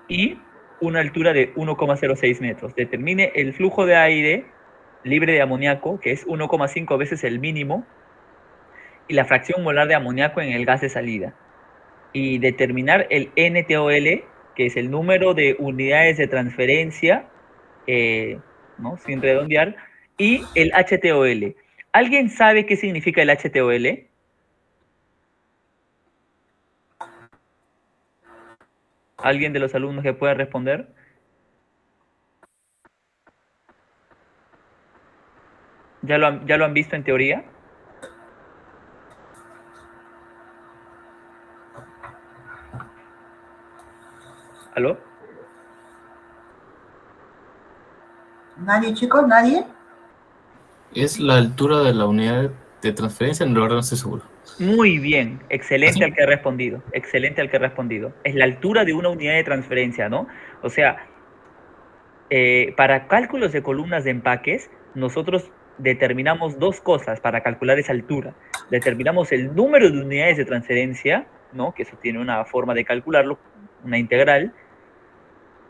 y una altura de 1,06 metros. Determine el flujo de aire libre de amoníaco, que es 1,5 veces el mínimo, y la fracción molar de amoníaco en el gas de salida. Y determinar el NTOL, que es el número de unidades de transferencia, ¿no? Sin redondear, y el HTOL. ¿Alguien sabe qué significa el HTOL? ¿Alguien de los alumnos que pueda responder? Ya lo han visto en teoría? ¿Aló? ¿Nadie, chicos? ¿Nadie? Es la altura de la unidad de transferencia, en verdad no estoy seguro. Muy bien, excelente ¿Así? al que ha respondido, excelente al que ha respondido. Es la altura de una unidad de transferencia, ¿no? O sea, para cálculos de columnas de empaques, nosotros determinamos dos cosas para calcular esa altura. Determinamos el número de unidades de transferencia, ¿no? Que eso tiene una forma de calcularlo, una integral,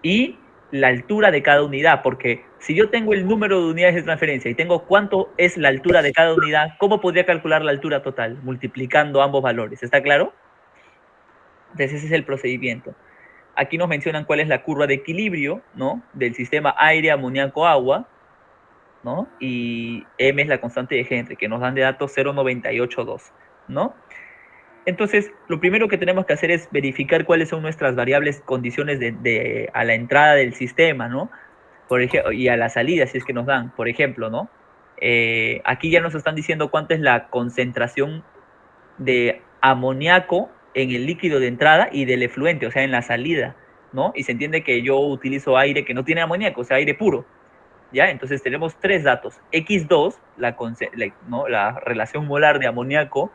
y la altura de cada unidad, porque si yo tengo el número de unidades de transferencia y tengo cuánto es la altura de cada unidad, ¿cómo podría calcular la altura total? Multiplicando ambos valores, ¿está claro? Entonces ese es el procedimiento. Aquí nos mencionan cuál es la curva de equilibrio, ¿no? Del sistema aire, amoníaco, agua, ¿no? Y M es la constante de Henry, que nos dan de datos 0,982, ¿no? Entonces, lo primero que tenemos que hacer es verificar cuáles son nuestras variables condiciones a la entrada del sistema, ¿no? Por ejemplo, y a la salida, si es que nos dan, por ejemplo, ¿no? Aquí ya nos están diciendo cuánto es la concentración de amoníaco en el líquido de entrada y del efluente, o sea, en la salida, ¿no? Y se entiende que yo utilizo aire que no tiene amoníaco, o sea, aire puro, ¿ya? Entonces tenemos tres datos. X2, ¿no? La relación molar de amoníaco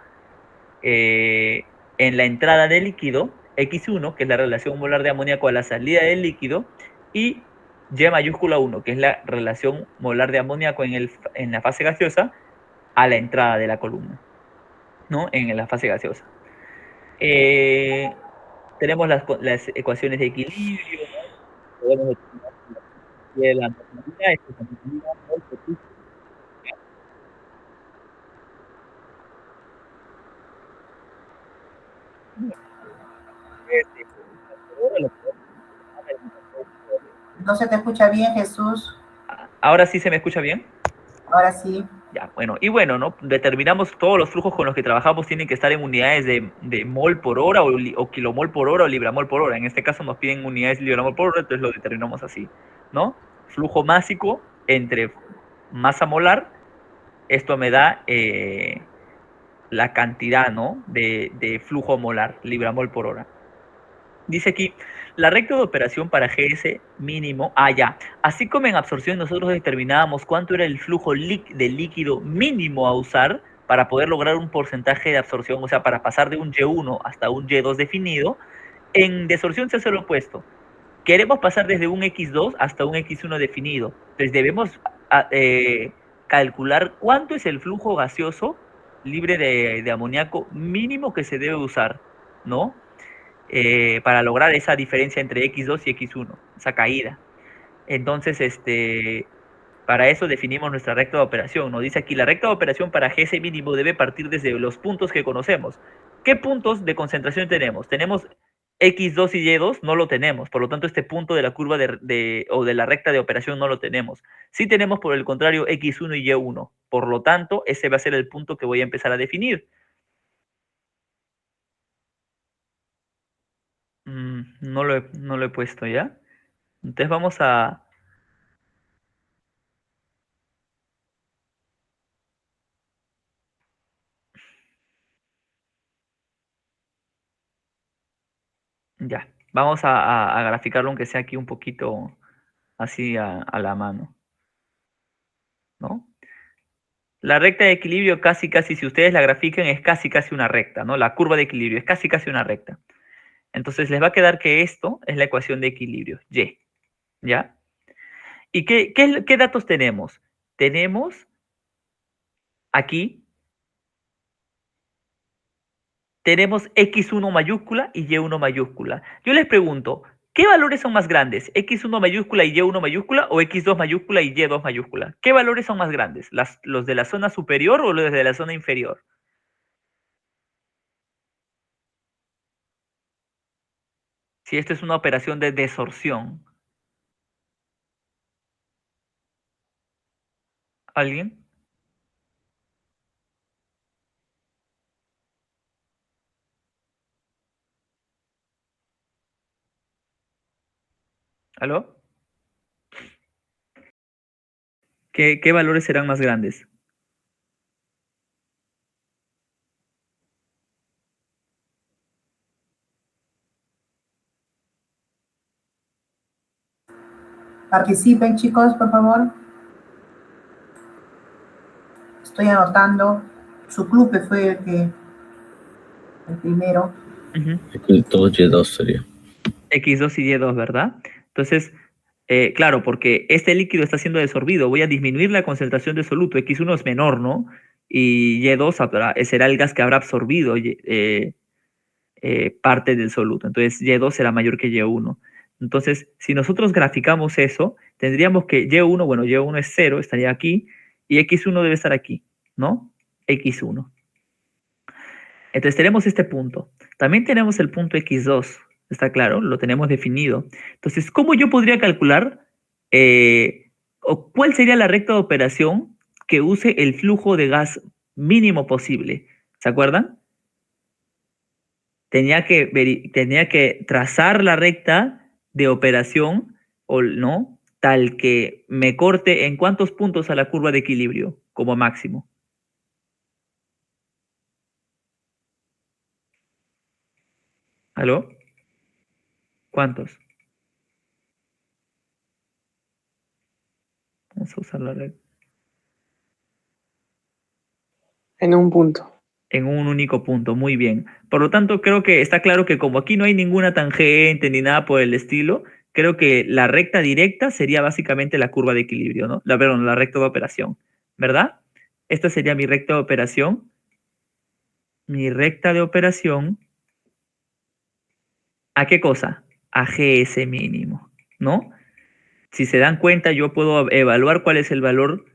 en la entrada del líquido, X1, que es la relación molar de amoníaco a la salida del líquido, y Y mayúscula 1, que es la relación molar de amoníaco en la fase gaseosa a la entrada de la columna, ¿no? En la fase gaseosa. Tenemos las ecuaciones de equilibrio, ¿no? Podemos determinar la normalidad, esto es la normalidad, ¿no? No se te escucha bien, Jesús. Ahora sí se me escucha bien. Ahora sí. Ya, bueno, y bueno, ¿no? Determinamos todos los flujos con los que trabajamos tienen que estar en unidades de mol por hora o kilomol por hora o libramol por hora. En este caso nos piden unidades libramol por hora, entonces lo determinamos así, ¿no? Flujo másico entre masa molar, esto me da la cantidad, ¿no? De flujo molar, libramol por hora. Dice aquí, la recta de operación para GS mínimo, ya, así como en absorción nosotros determinábamos cuánto era el flujo de líquido mínimo a usar para poder lograr un porcentaje de absorción, o sea, para pasar de un Y1 hasta un Y2 definido, en desorción se hace lo opuesto. Queremos pasar desde un X2 hasta un X1 definido. Entonces debemos calcular cuánto es el flujo gaseoso libre de amoníaco mínimo que se debe usar, ¿no? Para lograr esa diferencia entre X2 y X1, esa caída. Entonces, para eso definimos nuestra recta de operación. Nos dice aquí, la recta de operación para GS mínimo debe partir desde los puntos que conocemos. ¿Qué puntos de concentración tenemos? Tenemos X2 y Y2, no lo tenemos. Por lo tanto, este punto de la curva o de la recta de operación no lo tenemos. Sí tenemos, por el contrario, X1 y Y1. Por lo tanto, ese va a ser el punto que voy a empezar a definir. No lo he puesto ya. Entonces vamos a... Ya, vamos a graficarlo aunque sea aquí un poquito así a la mano, ¿no? La recta de equilibrio casi, si ustedes la grafican, es casi una recta, ¿no? La curva de equilibrio es casi una recta. Entonces les va a quedar que esto es la ecuación de equilibrio, Y, ¿ya? ¿Y qué datos tenemos? Tenemos aquí tenemos x1 mayúscula y y1 mayúscula. Yo les pregunto, ¿qué valores son más grandes? ¿x1 mayúscula y y1 mayúscula o x2 mayúscula y y2 mayúscula? ¿Qué valores son más grandes? ¿Los de la zona superior o los de la zona inferior? Si esto es una operación de desorción. ¿Alguien? ¿Aló? ¿Qué valores serán más grandes? Participen, chicos, por favor. Estoy anotando. Su club fue el primero. X2, Y2 sería. X2 y Y2, ¿verdad? Entonces, claro, porque este líquido está siendo desorbido, voy a disminuir la concentración de soluto. X1 es menor, ¿no? Y Y2 será el gas que habrá absorbido parte del soluto. Entonces, Y2 será mayor que Y1. Entonces, si nosotros graficamos eso, tendríamos que Y1, bueno, Y1 es 0, estaría aquí, y X1 debe estar aquí, ¿no? X1. Entonces tenemos este punto. También tenemos el punto X2, ¿está claro? Lo tenemos definido. Entonces, ¿cómo yo podría calcular o cuál sería la recta de operación que use el flujo de gas mínimo posible? ¿Se acuerdan? Tenía que trazar la recta de operación, o no, tal que me corte en cuántos puntos a la curva de equilibrio como máximo. ¿Aló? ¿Cuántos? Vamos a usar la recta. En un punto. En un único punto, muy bien. Por lo tanto, creo que está claro que como aquí no hay ninguna tangente ni nada por el estilo, creo que la recta directa sería básicamente la curva de equilibrio, ¿no? Perdón, la recta de operación, ¿verdad? Esta sería mi recta de operación. Mi recta de operación, ¿a qué cosa? A GS mínimo, ¿no? Si se dan cuenta, yo puedo evaluar cuál es el valor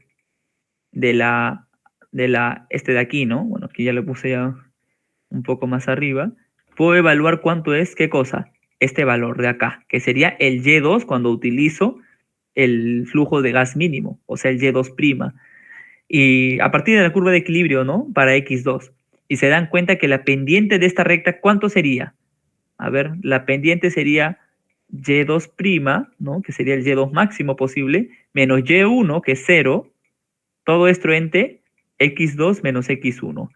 de este de aquí, ¿no? Bueno, aquí ya lo puse ya un poco más arriba, puedo evaluar cuánto es, ¿qué cosa? Este valor de acá, que sería el Y2 cuando utilizo el flujo de gas mínimo, o sea, el Y2'. Y a partir de la curva de equilibrio, ¿no? Para X2. Y se dan cuenta que la pendiente de esta recta, ¿cuánto sería? A ver, la pendiente sería Y2', ¿no? Que sería el Y2 máximo posible, menos Y1, que es 0, todo esto entre X2 menos X1.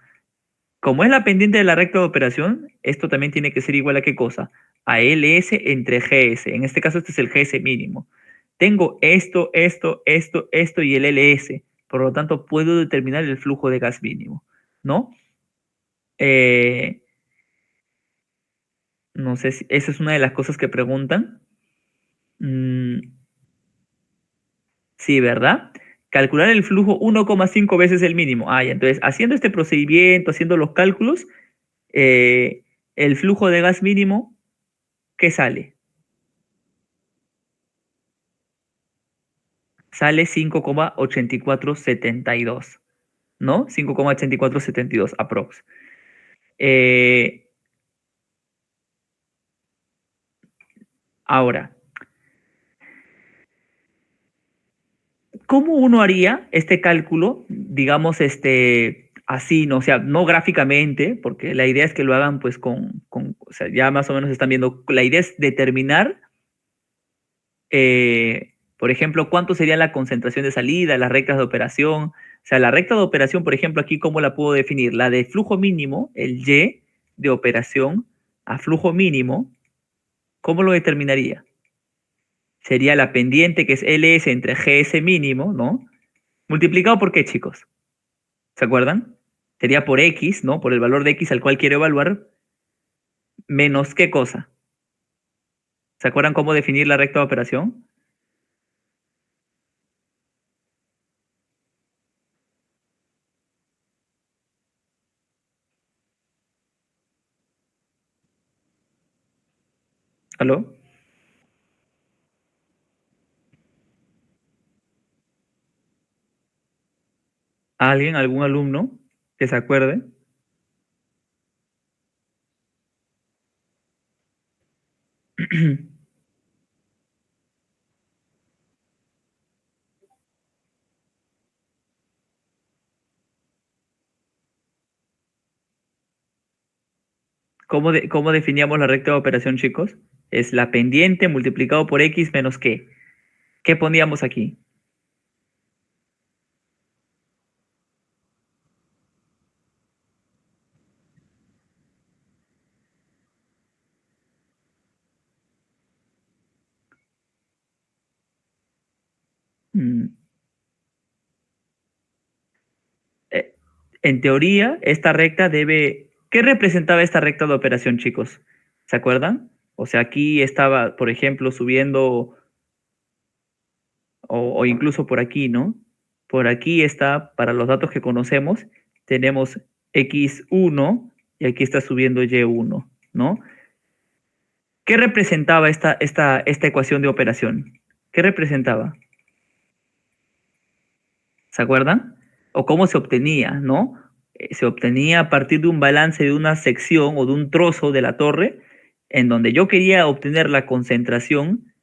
Como es la pendiente de la recta de operación, esto también tiene que ser igual a qué cosa? A LS entre GS. En este caso, este es el GS mínimo. Tengo esto y el LS. Por lo tanto, puedo determinar el flujo de gas mínimo, ¿no? No sé si esa es una de las cosas que preguntan. Sí, ¿verdad? Calcular el flujo 1,5 veces el mínimo. Ah, ya, entonces, haciendo este procedimiento, haciendo los cálculos, el flujo de gas mínimo, ¿qué sale? Sale 5,8472, ¿no? 5,8472 aprox. Ahora, ¿cómo uno haría este cálculo, digamos, así, no, o sea, no gráficamente, porque la idea es que lo hagan pues o sea, ya más o menos están viendo, la idea es determinar, por ejemplo, cuánto sería la concentración de salida, las rectas de operación. O sea, la recta de operación, por ejemplo, aquí, ¿cómo la puedo definir? La de flujo mínimo, el Y de operación a flujo mínimo, ¿cómo lo determinaría? Sería la pendiente, que es LS entre GS mínimo, ¿no? Multiplicado por qué, chicos? ¿Se acuerdan? Sería por X, ¿no? Por el valor de X al cual quiero evaluar, menos qué cosa. ¿Se acuerdan cómo definir la recta de operación? ¿Aló? ¿Alguien, algún alumno que se acuerde? ¿Cómo definíamos la recta de operación, chicos? Es la pendiente multiplicado por x menos ¿qué? ¿Qué poníamos aquí? Mm, eh, En teoría, esta recta debe... ¿Qué representaba esta recta de operación, chicos? ¿Se acuerdan? O sea, aquí estaba, por ejemplo, subiendo, o incluso por aquí, ¿no? Por aquí está, para los datos que conocemos, tenemos x1 y aquí está subiendo y1, ¿no? ¿Qué representaba esta ecuación de operación? ¿Qué representaba? ¿Se acuerdan? O cómo se obtenía, ¿no? Se obtenía a partir de un balance de una sección o de un trozo de la torre en donde yo quería obtener la concentración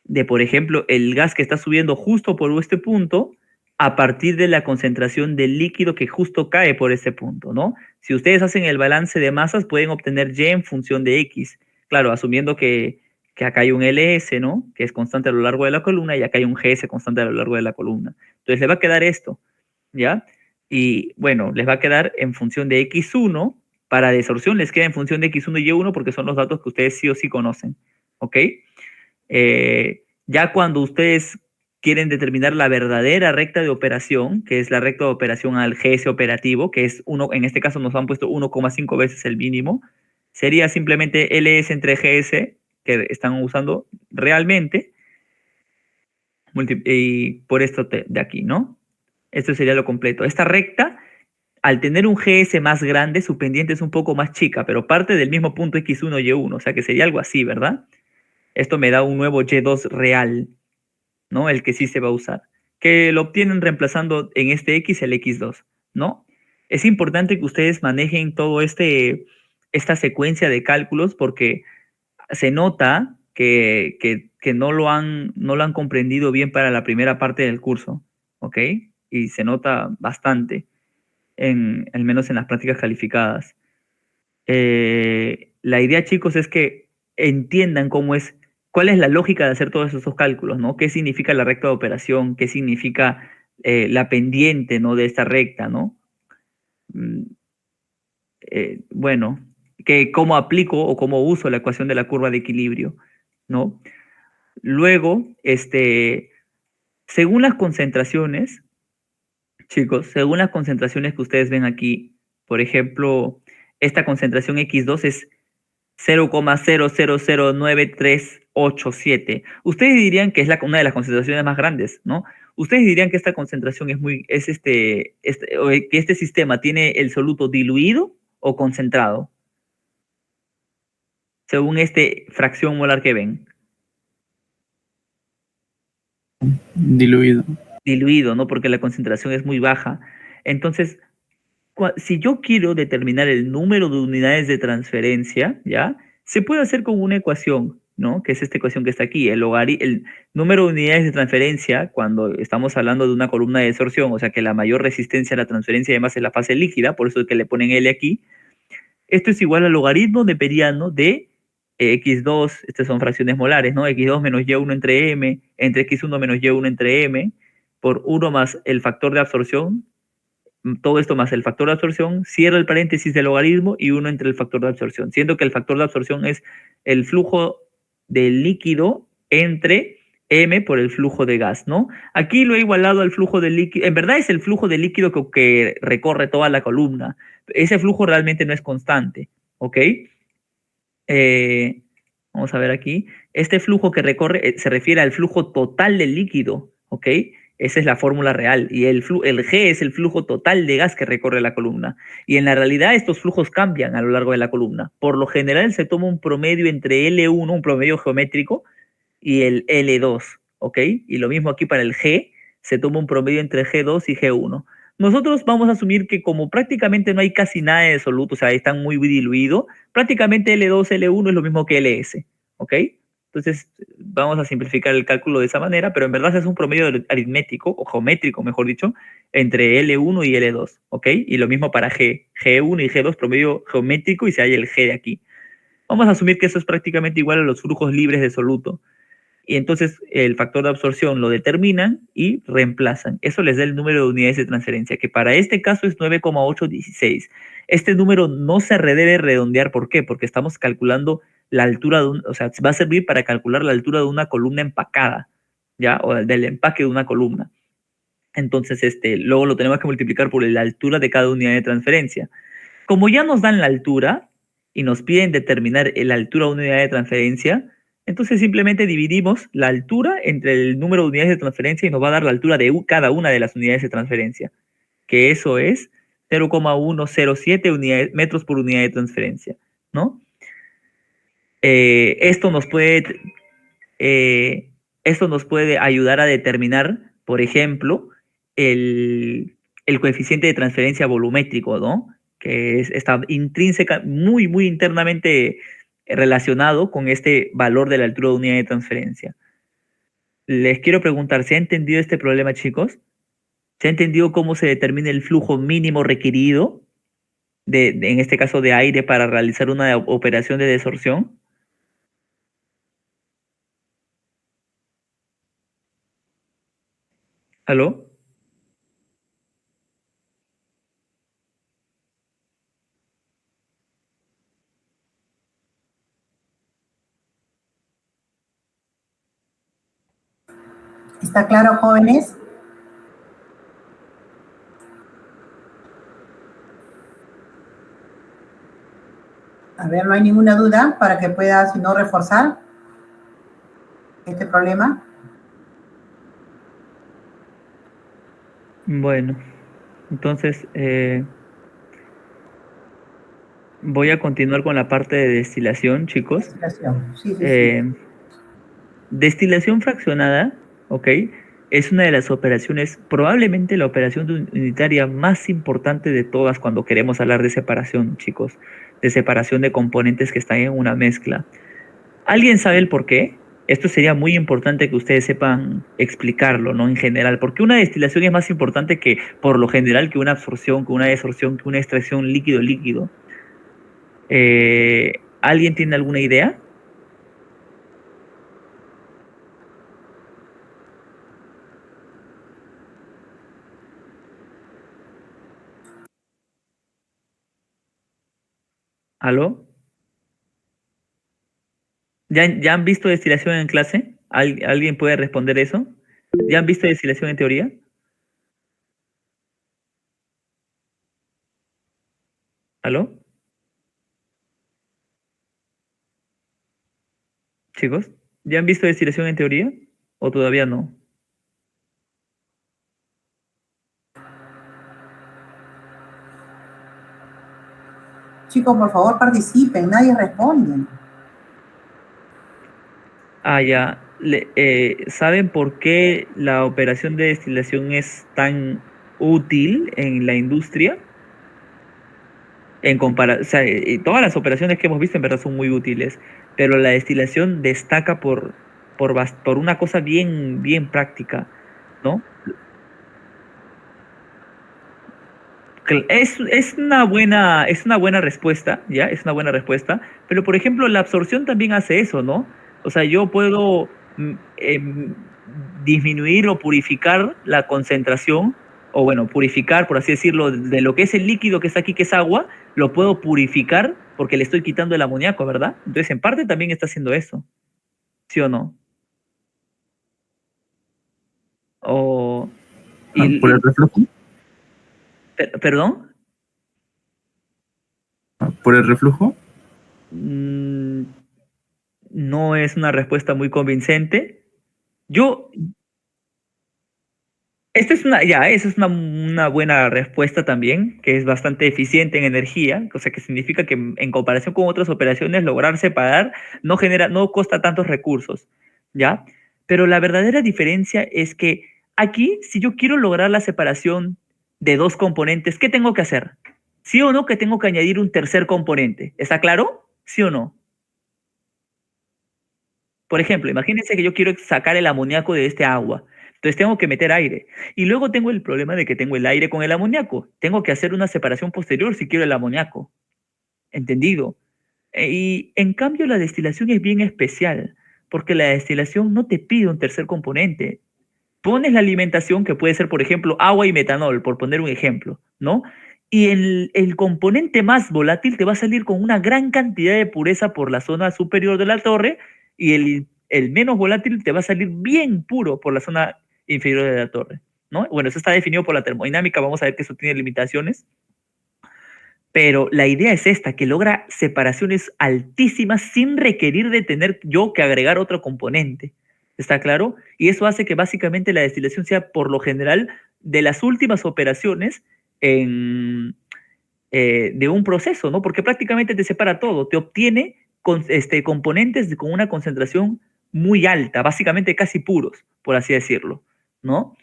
de, por ejemplo, el gas que está subiendo justo por este punto a partir de la concentración del líquido que justo cae por este punto, ¿no? Si ustedes hacen el balance de masas, pueden obtener Y en función de X. Claro, asumiendo que acá hay un LS, ¿no? Que es constante a lo largo de la columna y acá hay un GS constante a lo largo de la columna. Entonces le va a quedar esto, ¿ya? Y bueno, les va a quedar en función de X1. Para desorción les queda en función de X1 y Y1 porque son los datos que ustedes sí o sí conocen, ¿ok? Ya cuando ustedes quieren determinar la verdadera recta de operación, que es la recta de operación al GS operativo, que es uno, en este caso nos han puesto 1,5 veces el mínimo, sería simplemente LS entre GS, que están usando realmente, y por esto de aquí, ¿no? Esto sería lo completo. Esta recta, al tener un GS más grande, su pendiente es un poco más chica, pero parte del mismo punto X1 Y1, o sea que sería algo así, ¿verdad? Esto me da un nuevo Y2 real, ¿no? El que sí se va a usar, que lo obtienen reemplazando en este X el X2, ¿no? Es importante que ustedes manejen todo esta secuencia de cálculos porque se nota que no lo han comprendido bien para la primera parte del curso, ¿ok? Y se nota bastante, al menos en las prácticas calificadas. La idea, chicos, es que entiendan cuál es la lógica de hacer todos esos cálculos, ¿no? ¿Qué significa la recta de operación? ¿Qué significa la pendiente, ¿no? De esta recta, ¿no? Mm, bueno, cómo aplico o cómo uso la ecuación de la curva de equilibrio, ¿no? Luego, según las concentraciones, chicos, según las concentraciones que ustedes ven aquí, por ejemplo, esta concentración X2 es 0,000937. Ustedes dirían que es una de las concentraciones más grandes, ¿no? Ustedes dirían que esta concentración que este sistema tiene el soluto diluido o concentrado, según este fracción molar que ven. Diluido. Diluido, ¿no? Porque la concentración es muy baja. Entonces, si yo quiero determinar el número de unidades de transferencia, ¿ya? Se puede hacer con una ecuación, ¿no? Que es esta ecuación que está aquí. El número de unidades de transferencia, cuando estamos hablando de una columna de desorción, o sea que la mayor resistencia a la transferencia además es la fase líquida, por eso es que le ponen L aquí, esto es igual al logaritmo de periano de x2, estas son fracciones molares, ¿no? x2 menos y1 entre m, entre x1 menos y1 entre m, por 1 más el factor de absorción, todo esto más el factor de absorción, cierra el paréntesis del logaritmo y 1 entre el factor de absorción, siendo que el factor de absorción es el flujo del líquido entre m por el flujo de gas, ¿no? Aquí lo he igualado al flujo de líquido, en verdad es el flujo de líquido que recorre toda la columna, ese flujo realmente no es constante, ¿ok? Vamos a ver aquí, este flujo que recorre se refiere al flujo total del líquido, ¿ok? Esa es la fórmula real. Y el G es el flujo total de gas que recorre la columna. Y en la realidad estos flujos cambian a lo largo de la columna. Por lo general se toma un promedio entre L1, un promedio geométrico, y el L2, ¿ok? Y lo mismo aquí para el G, se toma un promedio entre G2 y G1. Nosotros vamos a asumir que como prácticamente no hay casi nada de soluto, o sea, están muy diluidos, prácticamente L2, L1 es lo mismo que LS, ¿ok? Entonces, vamos a simplificar el cálculo de esa manera, pero en verdad es un promedio aritmético, o geométrico, mejor dicho, entre L1 y L2, ¿ok? Y lo mismo para G. G1 y G2, promedio geométrico, y se halla el G de aquí. Vamos a asumir que eso es prácticamente igual a los flujos libres de soluto. Y entonces el factor de absorción lo determinan y reemplazan. Eso les da el número de unidades de transferencia, que para este caso es 9,816. Este número no se debe redondear. ¿Por qué? Porque estamos calculando la altura de o sea, va a servir para calcular la altura de una columna empacada, ¿ya? O del empaque de una columna. Entonces, luego lo tenemos que multiplicar por la altura de cada unidad de transferencia. Como ya nos dan la altura y nos piden determinar la altura de una unidad de transferencia, entonces simplemente dividimos la altura entre el número de unidades de transferencia y nos va a dar la altura de cada una de las unidades de transferencia, que eso es 0,107 metros por unidad de transferencia, ¿no? Esto nos puede ayudar a determinar, por ejemplo, el coeficiente de transferencia volumétrico, ¿no? Que está intrínseca, muy internamente relacionado con este valor de la altura de unidad de transferencia. Les quiero preguntar, ¿se ha entendido este problema, chicos? ¿Se ha entendido cómo se determina el flujo mínimo requerido, en este caso de aire, para realizar una operación de desorción? ¿Aló? ¿Está claro, jóvenes? A ver, no hay ninguna duda para que pueda, si no, reforzar este problema. Bueno, entonces voy a continuar con la parte de destilación, chicos. Destilación, sí. Destilación fraccionada, ¿ok? Es una de las operaciones, probablemente la operación unitaria más importante de todas cuando queremos hablar de separación, chicos, de separación de componentes que están en una mezcla. ¿Alguien sabe el por qué? Esto sería muy importante que ustedes sepan explicarlo, ¿no? En general, porque una destilación es más importante que, por lo general, que una absorción, que una desorción, que una extracción líquido-líquido. ¿Alguien tiene alguna idea? ¿Aló? ¿Ya han visto destilación en clase? ¿Alguien puede responder eso? ¿Ya han visto destilación en teoría? ¿Aló? Chicos, ¿ya han visto destilación en teoría? ¿O todavía no? Chicos, por favor, participen, nadie responde. Ya. ¿Saben por qué la operación de destilación es tan útil en la industria? O sea, todas las operaciones que hemos visto en verdad son muy útiles, pero la destilación destaca por una cosa bien práctica, ¿no? Es una buena respuesta, ¿ya? Es una buena respuesta, pero por ejemplo, la absorción también hace eso, ¿no? O sea, yo puedo disminuir o purificar la concentración, o bueno, purificar, por así decirlo, de lo que es el líquido que está aquí, que es agua, lo puedo purificar porque le estoy quitando el amoníaco, ¿verdad? Entonces, en parte también está haciendo eso, ¿sí o no? O, ¿Por el reflujo? ¿Perdón? ¿Por el reflujo? No es una respuesta muy convincente. Yo, Esa es una buena respuesta también, que es bastante eficiente en energía, o sea que significa que en comparación con otras operaciones, lograr separar no cuesta tantos recursos, ¿ya? Pero la verdadera diferencia es que aquí, si yo quiero lograr la separación de dos componentes, ¿qué tengo que hacer? ¿Sí o no que tengo que añadir un tercer componente? ¿Está claro? ¿Sí o no? Por ejemplo, imagínense que yo quiero sacar el amoníaco de este agua. Entonces tengo que meter aire. Y luego tengo el problema de que tengo el aire con el amoníaco. Tengo que hacer una separación posterior si quiero el amoníaco. ¿Entendido? Y en cambio la destilación es bien especial, porque la destilación no te pide un tercer componente. Pones la alimentación, que puede ser, por ejemplo, agua y metanol, por poner un ejemplo, ¿no? Y el componente más volátil te va a salir con una gran cantidad de pureza por la zona superior de la torre y el menos volátil te va a salir bien puro por la zona inferior de la torre, ¿no? Bueno, eso está definido por la termodinámica, vamos a ver que eso tiene limitaciones, pero la idea es esta, que logra separaciones altísimas sin requerir de tener yo que agregar otro componente. ¿Está claro? Y eso hace que básicamente la destilación sea, por lo general, de las últimas operaciones de un proceso, ¿no? Porque prácticamente te separa todo, te obtiene componentes con una concentración muy alta, básicamente casi puros, por así decirlo, ¿no?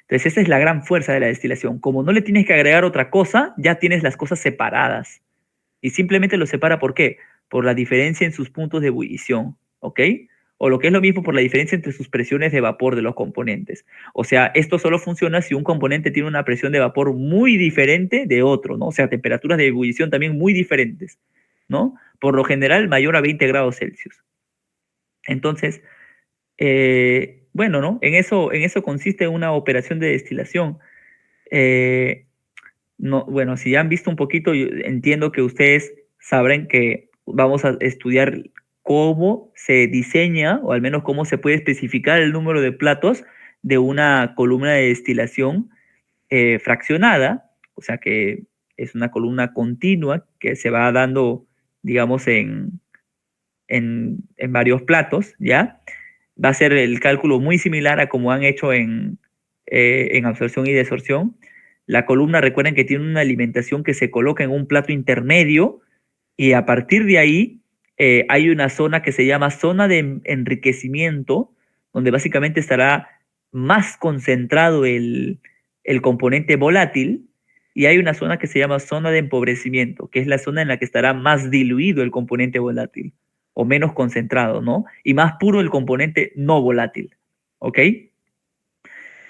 Entonces, esa es la gran fuerza de la destilación. Como no le tienes que agregar otra cosa, ya tienes las cosas separadas. Y simplemente lo separa, ¿por qué? Por la diferencia en sus puntos de ebullición, ¿ok? O lo que es lo mismo, por la diferencia entre sus presiones de vapor de los componentes. O sea, esto solo funciona si un componente tiene una presión de vapor muy diferente de otro, ¿no? O sea, temperaturas de ebullición también muy diferentes, ¿no? Por lo general, mayor a 20 grados Celsius. Entonces, bueno, ¿no? En eso consiste una operación de destilación. Eh, no, bueno, si ya han visto un poquito, yo entiendo que ustedes sabrán que vamos a estudiar cómo se diseña, o al menos cómo se puede especificar el número de platos de una columna de destilación fraccionada, o sea que es una columna continua que se va dando, digamos, en varios platos, ¿ya? Va a ser el cálculo muy similar a como han hecho en absorción y desorción. La columna, recuerden que tiene una alimentación que se coloca en un plato intermedio y a partir de ahí hay una zona que se llama zona de enriquecimiento, donde básicamente estará más concentrado el componente volátil, y hay una zona que se llama zona de empobrecimiento, que es la zona en la que estará más diluido el componente volátil o menos concentrado, ¿no? Y más puro el componente no volátil, ¿ok?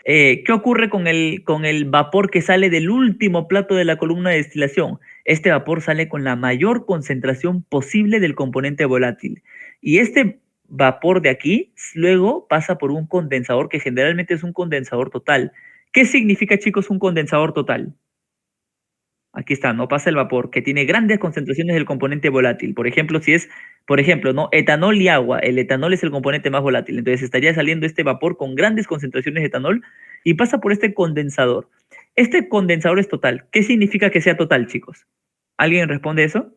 ¿Qué ocurre con el vapor que sale del último plato de la columna de destilación? Este vapor sale con la mayor concentración posible del componente volátil. Y este vapor de aquí luego pasa por un condensador que generalmente es un condensador total. ¿Qué significa, chicos, un condensador total? Aquí está, no pasa el vapor, que tiene grandes concentraciones del componente volátil. Por ejemplo, si es, por ejemplo, ¿no? Etanol y agua. El etanol es el componente más volátil. Entonces estaría saliendo este vapor con grandes concentraciones de etanol y pasa por este condensador. Este condensador es total. ¿Qué significa que sea total, chicos? ¿Alguien responde eso?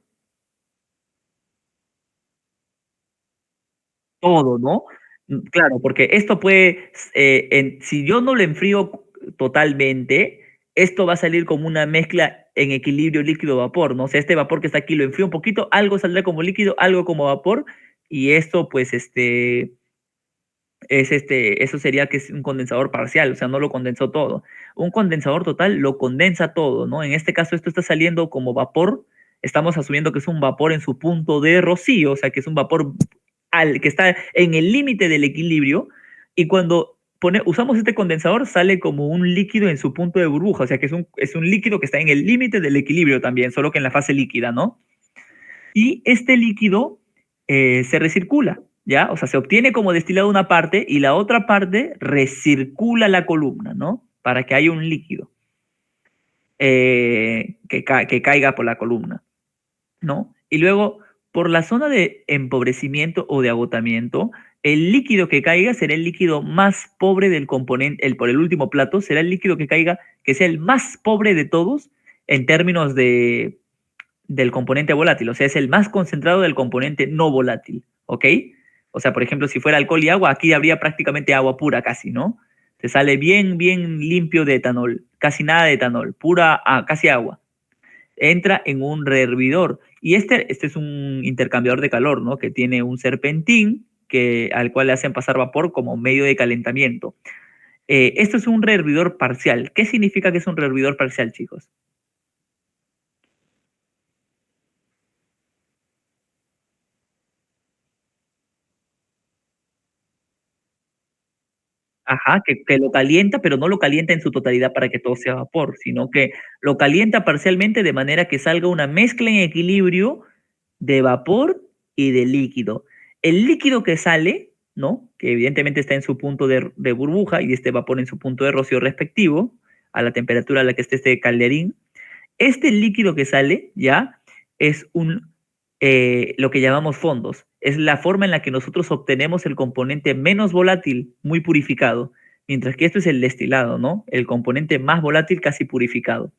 Todo, ¿no? Claro, porque esto puede, si yo no lo enfrío totalmente, esto va a salir como una mezcla en equilibrio líquido-vapor, ¿no? O sea, este vapor que está aquí lo enfrío un poquito, algo saldrá como líquido, algo como vapor, y esto, pues, eso sería que es un condensador parcial, o sea, no lo condensó todo. Un condensador total lo condensa todo, ¿no? En este caso, esto está saliendo como vapor, estamos asumiendo que es un vapor en su punto de rocío, o sea, que es un vapor que está en el límite del equilibrio, y cuando usamos este condensador sale como un líquido en su punto de burbuja, o sea que es un líquido que está en el límite del equilibrio también, solo que en la fase líquida, ¿no? Y este líquido se recircula, ¿ya? O sea, se obtiene como destilado una parte y la otra parte recircula la columna, ¿no? Para que haya un líquido que caiga por la columna, ¿no? Y luego, por la zona de empobrecimiento o de agotamiento, el líquido que caiga será el líquido más pobre del componente, por el último plato, será el líquido que caiga, que sea el más pobre de todos en términos del componente volátil, o sea, es el más concentrado del componente no volátil, ¿ok? O sea, por ejemplo, si fuera alcohol y agua, aquí habría prácticamente agua pura casi, ¿no? Te sale bien limpio de etanol, casi nada de etanol, casi agua. Entra en un rehervidor. Y este es un intercambiador de calor, ¿no? Que tiene un serpentín al cual le hacen pasar vapor como medio de calentamiento. Esto es un rehervidor parcial. ¿Qué significa que es un rehervidor parcial, chicos? Ajá, que lo calienta, pero no lo calienta en su totalidad para que todo sea vapor, sino que lo calienta parcialmente de manera que salga una mezcla en equilibrio de vapor y de líquido. El líquido que sale, ¿no? Que evidentemente está en su punto de burbuja y este vapor en su punto de rocío respectivo, a la temperatura a la que esté este calderín. Este líquido que sale, ¿ya? Es lo que llamamos fondos. Es la forma en la que nosotros obtenemos el componente menos volátil, muy purificado, mientras que esto es el destilado, ¿no? El componente más volátil, casi purificado.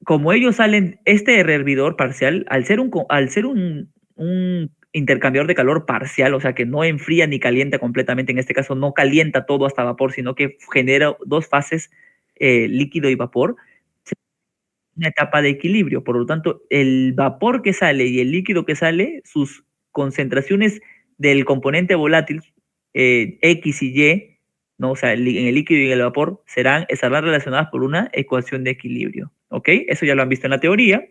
Como ellos salen, este rehervidor parcial, al ser un intercambiador de calor parcial, o sea que no enfría ni calienta completamente, en este caso no calienta todo hasta vapor, sino que genera dos fases, líquido y vapor, una etapa de equilibrio. Por lo tanto, el vapor que sale y el líquido que sale, sus concentraciones del componente volátil, X y Y, ¿no? O sea, en el líquido y en el vapor, estarán relacionadas por una ecuación de equilibrio. ¿Ok? Eso ya lo han visto en la teoría.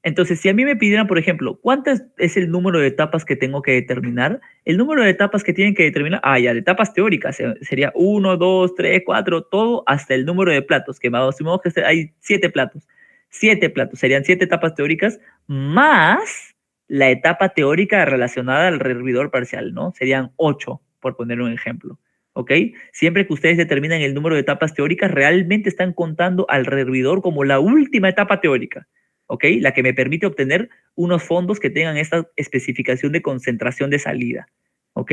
Entonces, si a mí me pidieran, por ejemplo, ¿cuántas es el número de etapas que tengo que determinar? El número de etapas que tienen que determinar, ya, de etapas teóricas, sería 1, 2, 3, 4, todo hasta el número de platos, que asumimos que hay 7 platos. 7 platos, serían 7 etapas teóricas, más la etapa teórica relacionada al rehervidor parcial, ¿no? Serían 8, por poner un ejemplo. ¿Ok? Siempre que ustedes determinan el número de etapas teóricas, realmente están contando al rehervidor como la última etapa teórica. ¿Ok? La que me permite obtener unos fondos que tengan esta especificación de concentración de salida. ¿Ok?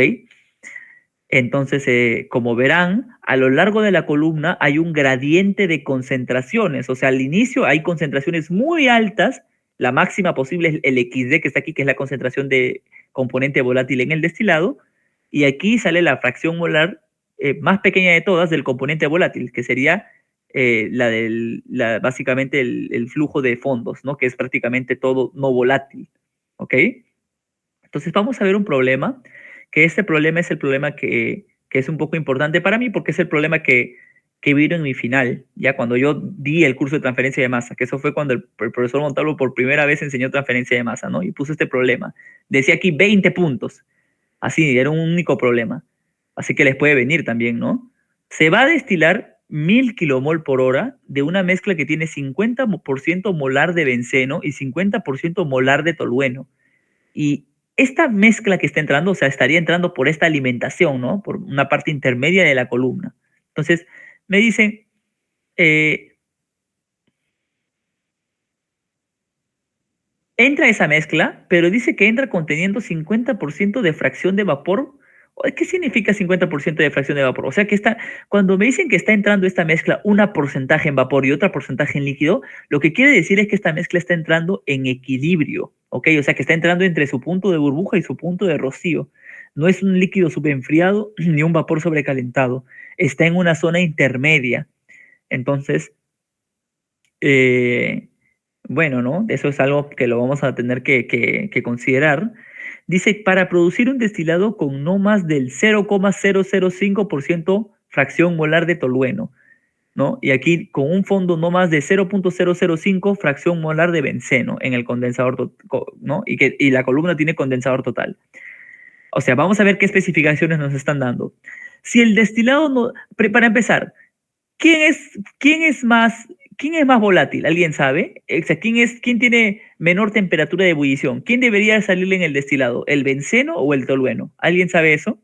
Entonces, como verán, a lo largo de la columna hay un gradiente de concentraciones. O sea, al inicio hay concentraciones muy altas. La máxima posible es el XD que está aquí, que es la concentración de componente volátil en el destilado. Y aquí sale la fracción molar más pequeña de todas del componente volátil, que sería básicamente el flujo de fondos, ¿no? Que es prácticamente todo no volátil. ¿Ok? Entonces vamos a ver un problema, que este problema es el problema que es un poco importante para mí, porque es el problema que vino en mi final, ya cuando yo di el curso de transferencia de masa, que eso fue cuando el profesor Montalvo por primera vez enseñó transferencia de masa, ¿no? Y puso este problema. Decía aquí 20 puntos. Así, era un único problema. Así que les puede venir también, ¿no? Se va a destilar 1000 kilomol por hora de una mezcla que tiene 50% molar de benceno y 50% molar de tolueno. Y esta mezcla que está entrando, o sea, estaría entrando por esta alimentación, ¿no? Por una parte intermedia de la columna. Entonces, me dicen, entra esa mezcla, pero dice que entra conteniendo 50% de fracción de vapor. ¿Qué significa 50% de fracción de vapor? O sea que cuando me dicen que está entrando esta mezcla, una porcentaje en vapor y otra porcentaje en líquido, lo que quiere decir es que esta mezcla está entrando en equilibrio, ¿ok? O sea que está entrando entre su punto de burbuja y su punto de rocío. No es un líquido subenfriado ni un vapor sobrecalentado. Está en una zona intermedia. Entonces, bueno, ¿no? Eso es algo que lo vamos a tener que considerar. Dice, para producir un destilado con no más del 0,005% fracción molar de tolueno, ¿no? Y aquí con un fondo no más de 0,005 fracción molar de benceno en el condensador, ¿no? Y la columna tiene condensador total. O sea, vamos a ver qué especificaciones nos están dando. Si el destilado no... Para empezar, ¿quién es más volátil? ¿Alguien sabe? O sea, ¿quién tiene menor temperatura de ebullición? ¿Quién debería salirle en el destilado? ¿El benceno o el tolueno? ¿Alguien sabe eso?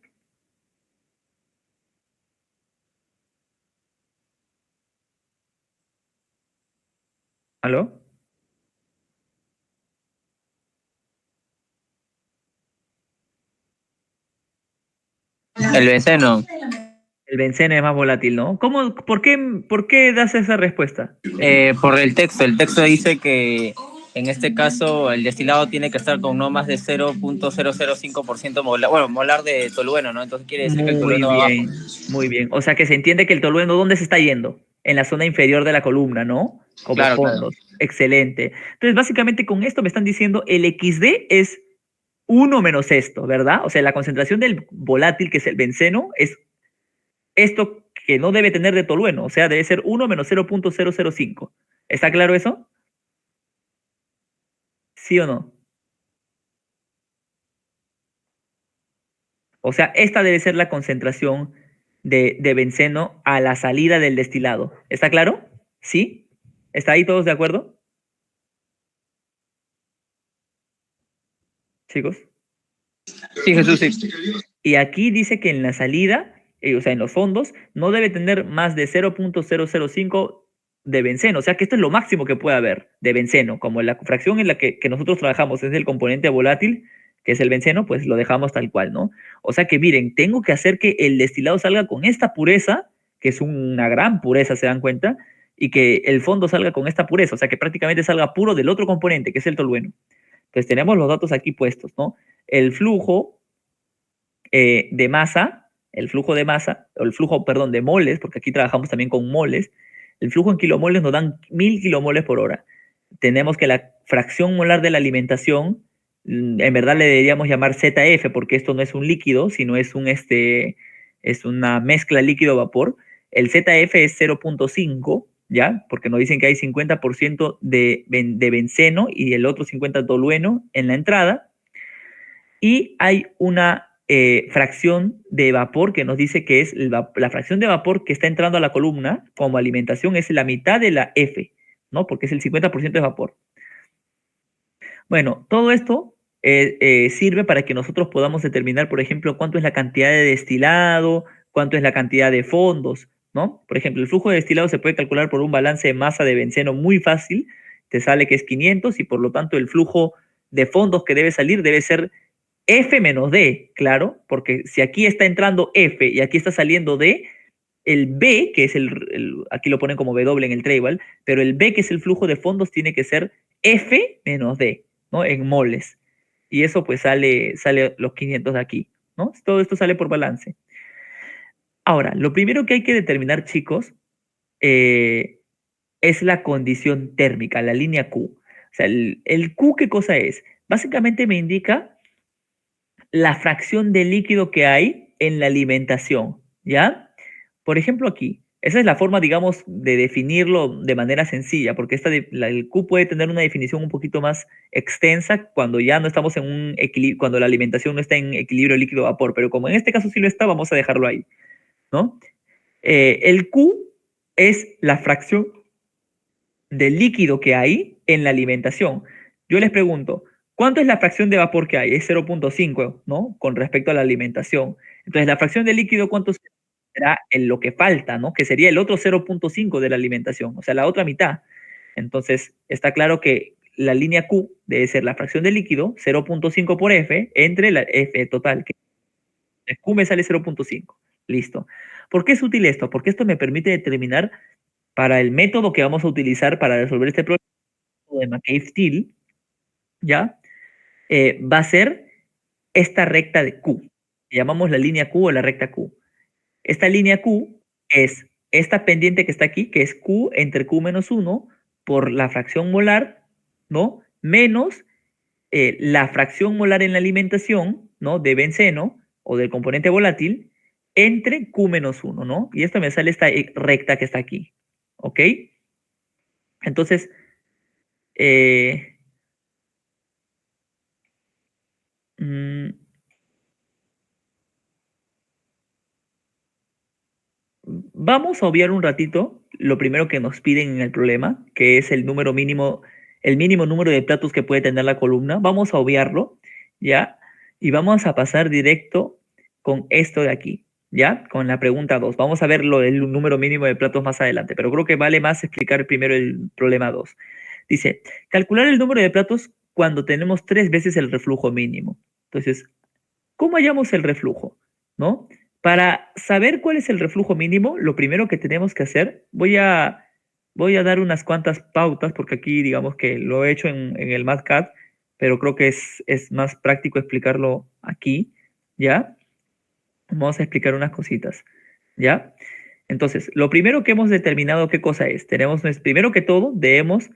¿Aló? El benceno, El benceno es más volátil, ¿no? ¿Por qué das esa respuesta? por el texto dice que en este caso el destilado tiene que estar con no más de 0.005% molar, bueno, molar de tolueno, ¿no? Entonces quiere decir que el tolueno va abajo. Muy bien. O sea que se entiende que el tolueno, ¿dónde se está yendo? En la zona inferior de la columna, ¿no? Como Claro, fondos. Excelente. Entonces, básicamente con esto me están diciendo el XD es 1 menos esto, ¿verdad? O sea, la concentración del volátil, que es el benceno, es esto que no debe tener de tolueno. O sea, debe ser 1 menos 0.005. ¿Está claro eso? ¿Sí o no? O sea, esta debe ser la concentración de benceno a la salida del destilado. ¿Está claro? ¿Sí? ¿Está ahí todos de acuerdo? Chicos. Sí, Jesús, sí. Y aquí dice que en la salida, o sea, en los fondos, no debe tener más de 0.005 de benceno. O sea, que esto es lo máximo que puede haber de benceno. Como la fracción en la que nosotros trabajamos es el componente volátil, que es el benceno, pues lo dejamos tal cual, ¿no? O sea que miren, tengo que hacer que el destilado salga con esta pureza, que es una gran pureza, ¿se dan cuenta? Y que el fondo salga con esta pureza, o sea que prácticamente salga puro del otro componente, que es el tolueno. Entonces tenemos los datos aquí puestos, ¿no? El flujo de masa, el flujo de masa, o el flujo, perdón, de moles, porque aquí trabajamos también con moles, el flujo en kilomoles nos dan 1000 kilomoles por hora. Tenemos que la fracción molar de la alimentación, en verdad le deberíamos llamar ZF, porque esto no es un líquido, sino es es una mezcla líquido-vapor. El ZF es 0.5, ¿ya? Porque nos dicen que hay 50% de benceno y el otro 50% tolueno en la entrada. Y hay una fracción de vapor que nos dice que es la fracción de vapor que está entrando a la columna como alimentación es la mitad de la F, ¿no? Porque es el 50% de vapor. Bueno, todo esto sirve para que nosotros podamos determinar, por ejemplo, cuánto es la cantidad de destilado, cuánto es la cantidad de fondos, ¿no? Por ejemplo, el flujo de destilado se puede calcular por un balance de masa de benceno muy fácil, te sale que es 500 y por lo tanto el flujo de fondos que debe salir debe ser F menos D, claro, porque si aquí está entrando F y aquí está saliendo D, el B, que es aquí lo ponen como W en el table, pero el B, que es el flujo de fondos, tiene que ser F menos D, ¿no? En moles. Y eso pues sale los 500 de aquí, ¿no? Todo esto sale por balance. Ahora, lo primero que hay que determinar, chicos, es la condición térmica, la línea Q. O sea, el Q, ¿qué cosa es? Básicamente me indica la fracción de líquido que hay en la alimentación, ¿ya? Por ejemplo, aquí, esa es la forma, digamos, de definirlo de manera sencilla, porque el Q puede tener una definición un poquito más extensa cuando ya no estamos en un equilibrio, cuando la alimentación no está en equilibrio líquido-vapor, pero como en este caso sí lo está, vamos a dejarlo ahí, ¿no? El Q es la fracción de líquido que hay en la alimentación. Yo les pregunto, ¿cuánto es la fracción de vapor que hay? Es 0.5, ¿no? Con respecto a la alimentación. Entonces, la fracción de líquido, ¿cuánto será en lo que falta, ¿no? Que sería el otro 0.5 de la alimentación, o sea, la otra mitad. Entonces, está claro que la línea Q debe ser la fracción de líquido, 0.5 por F, entre la F total, que Q me sale 0.5. Listo. ¿Por qué es útil esto? Porque esto me permite determinar para el método que vamos a utilizar para resolver este problema de McCabe-Thiele, ¿ya? Va a ser esta recta de Q. Llamamos la línea Q o la recta Q. Esta línea Q es esta pendiente que está aquí, que es Q entre Q menos 1 por la fracción molar, ¿no? Menos la fracción molar en la alimentación, ¿no? De benceno o del componente volátil entre Q menos 1, ¿no? Y esto me sale esta recta que está aquí, ¿ok? Entonces, vamos a obviar un ratito lo primero que nos piden en el problema, que es el número mínimo, el mínimo número de platos que puede tener la columna. Vamos a obviarlo, ¿ya? Y vamos a pasar directo con esto de aquí, ¿ya? Con la pregunta 2. Vamos a ver lo del número mínimo de platos más adelante, pero creo que vale más explicar primero el problema 2. Dice, calcular el número de platos cuando tenemos 3 veces el reflujo mínimo. Entonces, ¿cómo hallamos el reflujo? ¿No? Para saber cuál es el reflujo mínimo, lo primero que tenemos que hacer, voy a Voy a dar unas cuantas pautas, porque aquí digamos que lo he hecho en el MathCAD, pero creo que es más práctico explicarlo aquí, ¿ya? Vamos a explicar unas cositas, ¿ya? Entonces, lo primero que hemos determinado, ¿qué cosa es? Primero que todo, debemos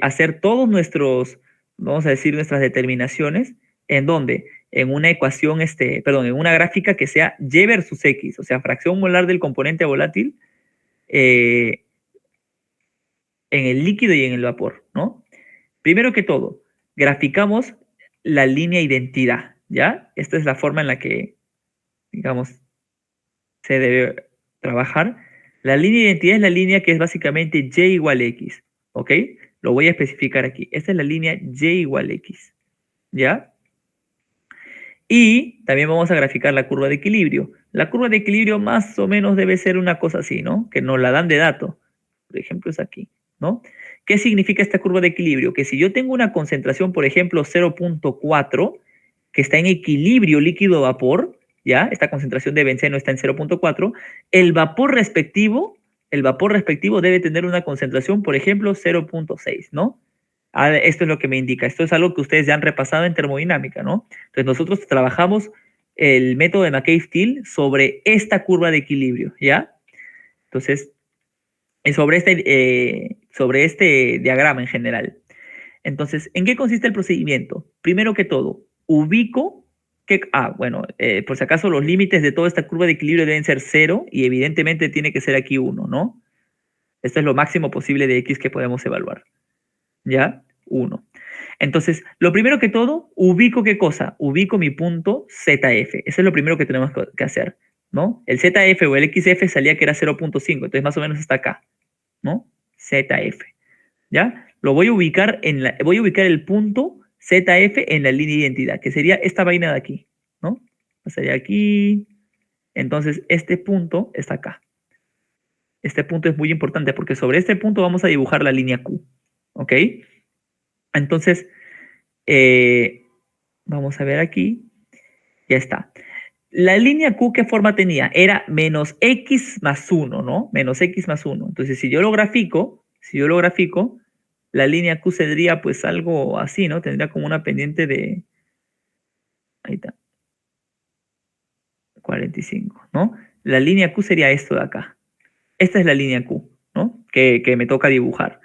hacer todos nuestros, vamos a decir, nuestras determinaciones, ¿en dónde? En una ecuación, en una gráfica que sea Y versus X, o sea, fracción molar del componente volátil en el líquido y en el vapor, ¿no? Primero que todo, graficamos la línea identidad, ¿ya? Esta es la forma en la que, digamos, se debe trabajar. La línea de identidad es la línea que es básicamente y igual x, ¿ok? Lo voy a especificar aquí. Esta es la línea y igual x, ¿ya? Y también vamos a graficar la curva de equilibrio. La curva de equilibrio más o menos debe ser una cosa así, ¿no? Que nos la dan de dato. Por ejemplo, es aquí, ¿no? ¿Qué significa esta curva de equilibrio? Que si yo tengo una concentración, por ejemplo, 0.4, que está en equilibrio líquido-vapor, ¿ya? Esta concentración de benceno está en 0.4, el vapor respectivo debe tener una concentración, por ejemplo, 0.6, ¿no? Esto es lo que me indica. Esto es algo que ustedes ya han repasado en termodinámica, ¿no? Entonces nosotros trabajamos el método de McCabe-Thiele sobre esta curva de equilibrio, ¿ya? Entonces, sobre este diagrama en general. Entonces, ¿en qué consiste el procedimiento? Primero que todo, ubico por si acaso los límites de toda esta curva de equilibrio deben ser 0 y evidentemente tiene que ser aquí 1, ¿no? Esto es lo máximo posible de x que podemos evaluar. ¿Ya? 1. Entonces, lo primero que todo, ubico ¿qué cosa? Ubico mi punto ZF. Eso es lo primero que tenemos que hacer, ¿no? El ZF o el XF salía que era 0.5, entonces más o menos está acá, ¿no? ZF, ¿ya? Voy a ubicar el punto ZF en la línea de identidad, que sería esta vaina de aquí, ¿no? Pasaría aquí. Entonces, este punto está acá. Este punto es muy importante porque sobre este punto vamos a dibujar la línea Q, ¿ok? Entonces, vamos a ver aquí. Ya está. La línea Q, ¿qué forma tenía? Era menos x más 1, ¿no? Menos x más 1. Entonces, si yo lo grafico, la línea Q sería pues algo así, ¿no? Tendría como una pendiente de... Ahí está. 45, ¿no? La línea Q sería esto de acá. Esta es la línea Q, ¿no? Que me toca dibujar.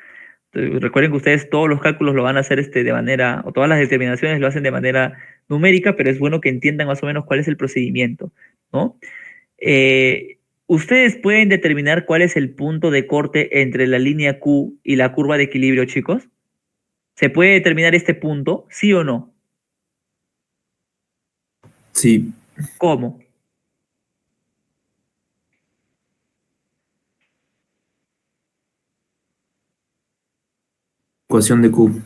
Entonces, recuerden que ustedes todos los cálculos lo van a hacer de manera, o todas las determinaciones lo hacen de manera numérica, pero es bueno que entiendan más o menos cuál es el procedimiento, ¿no? ¿Ustedes pueden determinar cuál es el punto de corte entre la línea Q y la curva de equilibrio, chicos? ¿Se puede determinar este punto, sí o no? Sí. ¿Cómo? Ecuación de Q.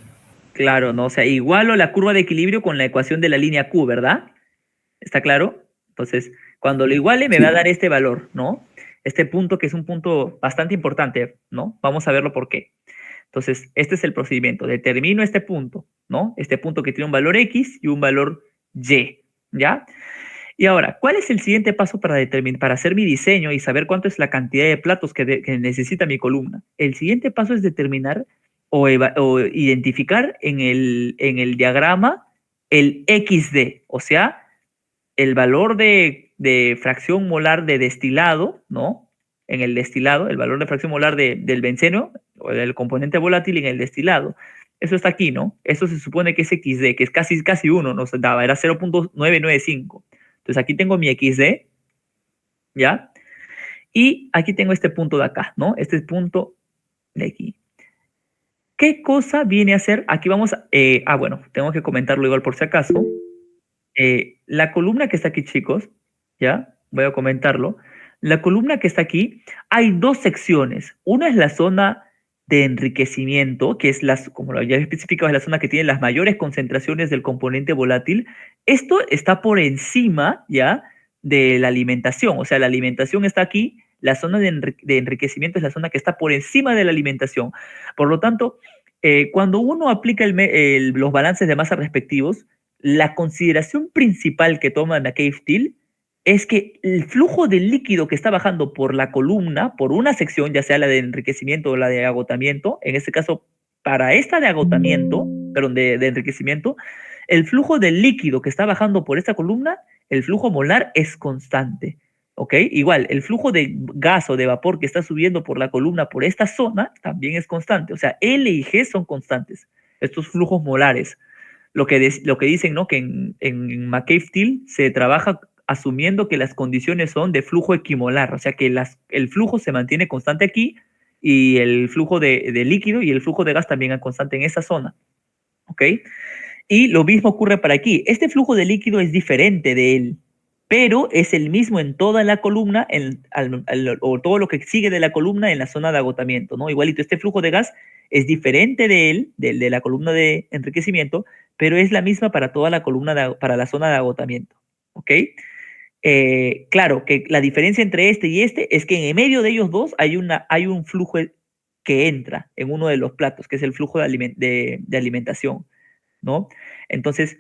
Claro, ¿no? O sea, igualo la curva de equilibrio con la ecuación de la línea Q, ¿verdad? ¿Está claro? Entonces, cuando lo iguale me va a dar este valor, ¿no? Este punto que es un punto bastante importante, ¿no? Vamos a verlo por qué. Entonces, este es el procedimiento. Determino este punto, ¿no? Este punto que tiene un valor X y un valor Y, ¿ya? Y ahora, ¿cuál es el siguiente paso para hacer mi diseño y saber cuánto es la cantidad de platos que necesita mi columna? El siguiente paso es determinar o identificar en el diagrama el XD, o sea, el valor de fracción molar de destilado, ¿no? En el destilado, el valor de fracción molar del benceno o del componente volátil en el destilado. Eso está aquí, ¿no? Eso se supone que es XD, que es casi 1, nos daba, era 0.995. Entonces aquí tengo mi XD, ¿ya? Y aquí tengo este punto de acá, ¿no? Este punto de aquí. ¿Qué cosa viene a ser? Aquí vamos a... bueno, tengo que comentarlo igual por si acaso. La columna que está aquí, chicos, ¿ya? Voy a comentarlo. La columna que está aquí, hay dos secciones. Una es la zona de enriquecimiento, que es, como ya he especificado, es la zona que tiene las mayores concentraciones del componente volátil. Esto está por encima, ¿ya? De la alimentación. O sea, la alimentación está aquí, la zona de enriquecimiento es la zona que está por encima de la alimentación. Por lo tanto, cuando uno aplica los balances de masa respectivos, la consideración principal que toma McCabe-Thiele es que el flujo del líquido que está bajando por la columna, por una sección, ya sea la de enriquecimiento o la de agotamiento, en este caso, para esta de agotamiento, perdón, de enriquecimiento, el flujo del líquido que está bajando por esta columna, el flujo molar es constante. ¿Ok? Igual, el flujo de gas o de vapor que está subiendo por la columna, por esta zona, también es constante. O sea, L y G son constantes, estos flujos molares. Lo que dicen, ¿no? Que en McCabe-Thiele se trabaja asumiendo que las condiciones son de flujo equimolar, o sea que el flujo se mantiene constante aquí y el flujo de líquido y el flujo de gas también es constante en esa zona. ¿Ok? Y lo mismo ocurre para aquí. Este flujo de líquido es diferente de él, pero es el mismo en toda la columna o todo lo que sigue de la columna en la zona de agotamiento, ¿no? Igualito, este flujo de gas es diferente de él, del de la columna de enriquecimiento, pero es la misma para toda la columna, para la zona de agotamiento, ¿ok? Claro, que la diferencia entre este y este es que en medio de ellos dos hay un flujo que entra en uno de los platos, que es el flujo de alimentación, ¿no? Entonces,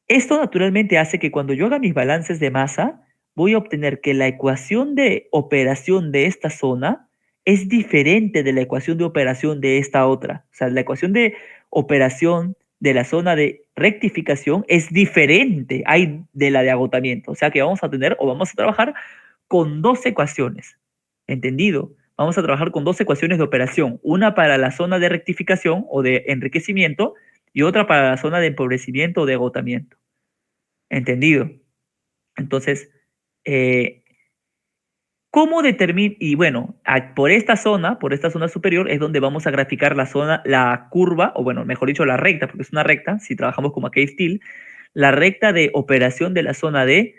esto naturalmente hace que cuando yo haga mis balances de masa, voy a obtener que la ecuación de operación de esta zona es diferente de la ecuación de operación de esta otra. O sea, la ecuación de operación de la zona de rectificación es diferente de la de agotamiento. O sea que vamos a tener o vamos a trabajar con dos ecuaciones. ¿Entendido? Vamos a trabajar con dos ecuaciones de operación. Una para la zona de rectificación o de enriquecimiento y otra para la zona de empobrecimiento o de agotamiento. ¿Entendido? Entonces, ¿cómo determina? Y bueno, por esta zona superior es donde vamos a graficar la curva, o bueno, mejor dicho, la recta, porque es una recta, si trabajamos con McCabe-Thiele, la recta de operación de la zona de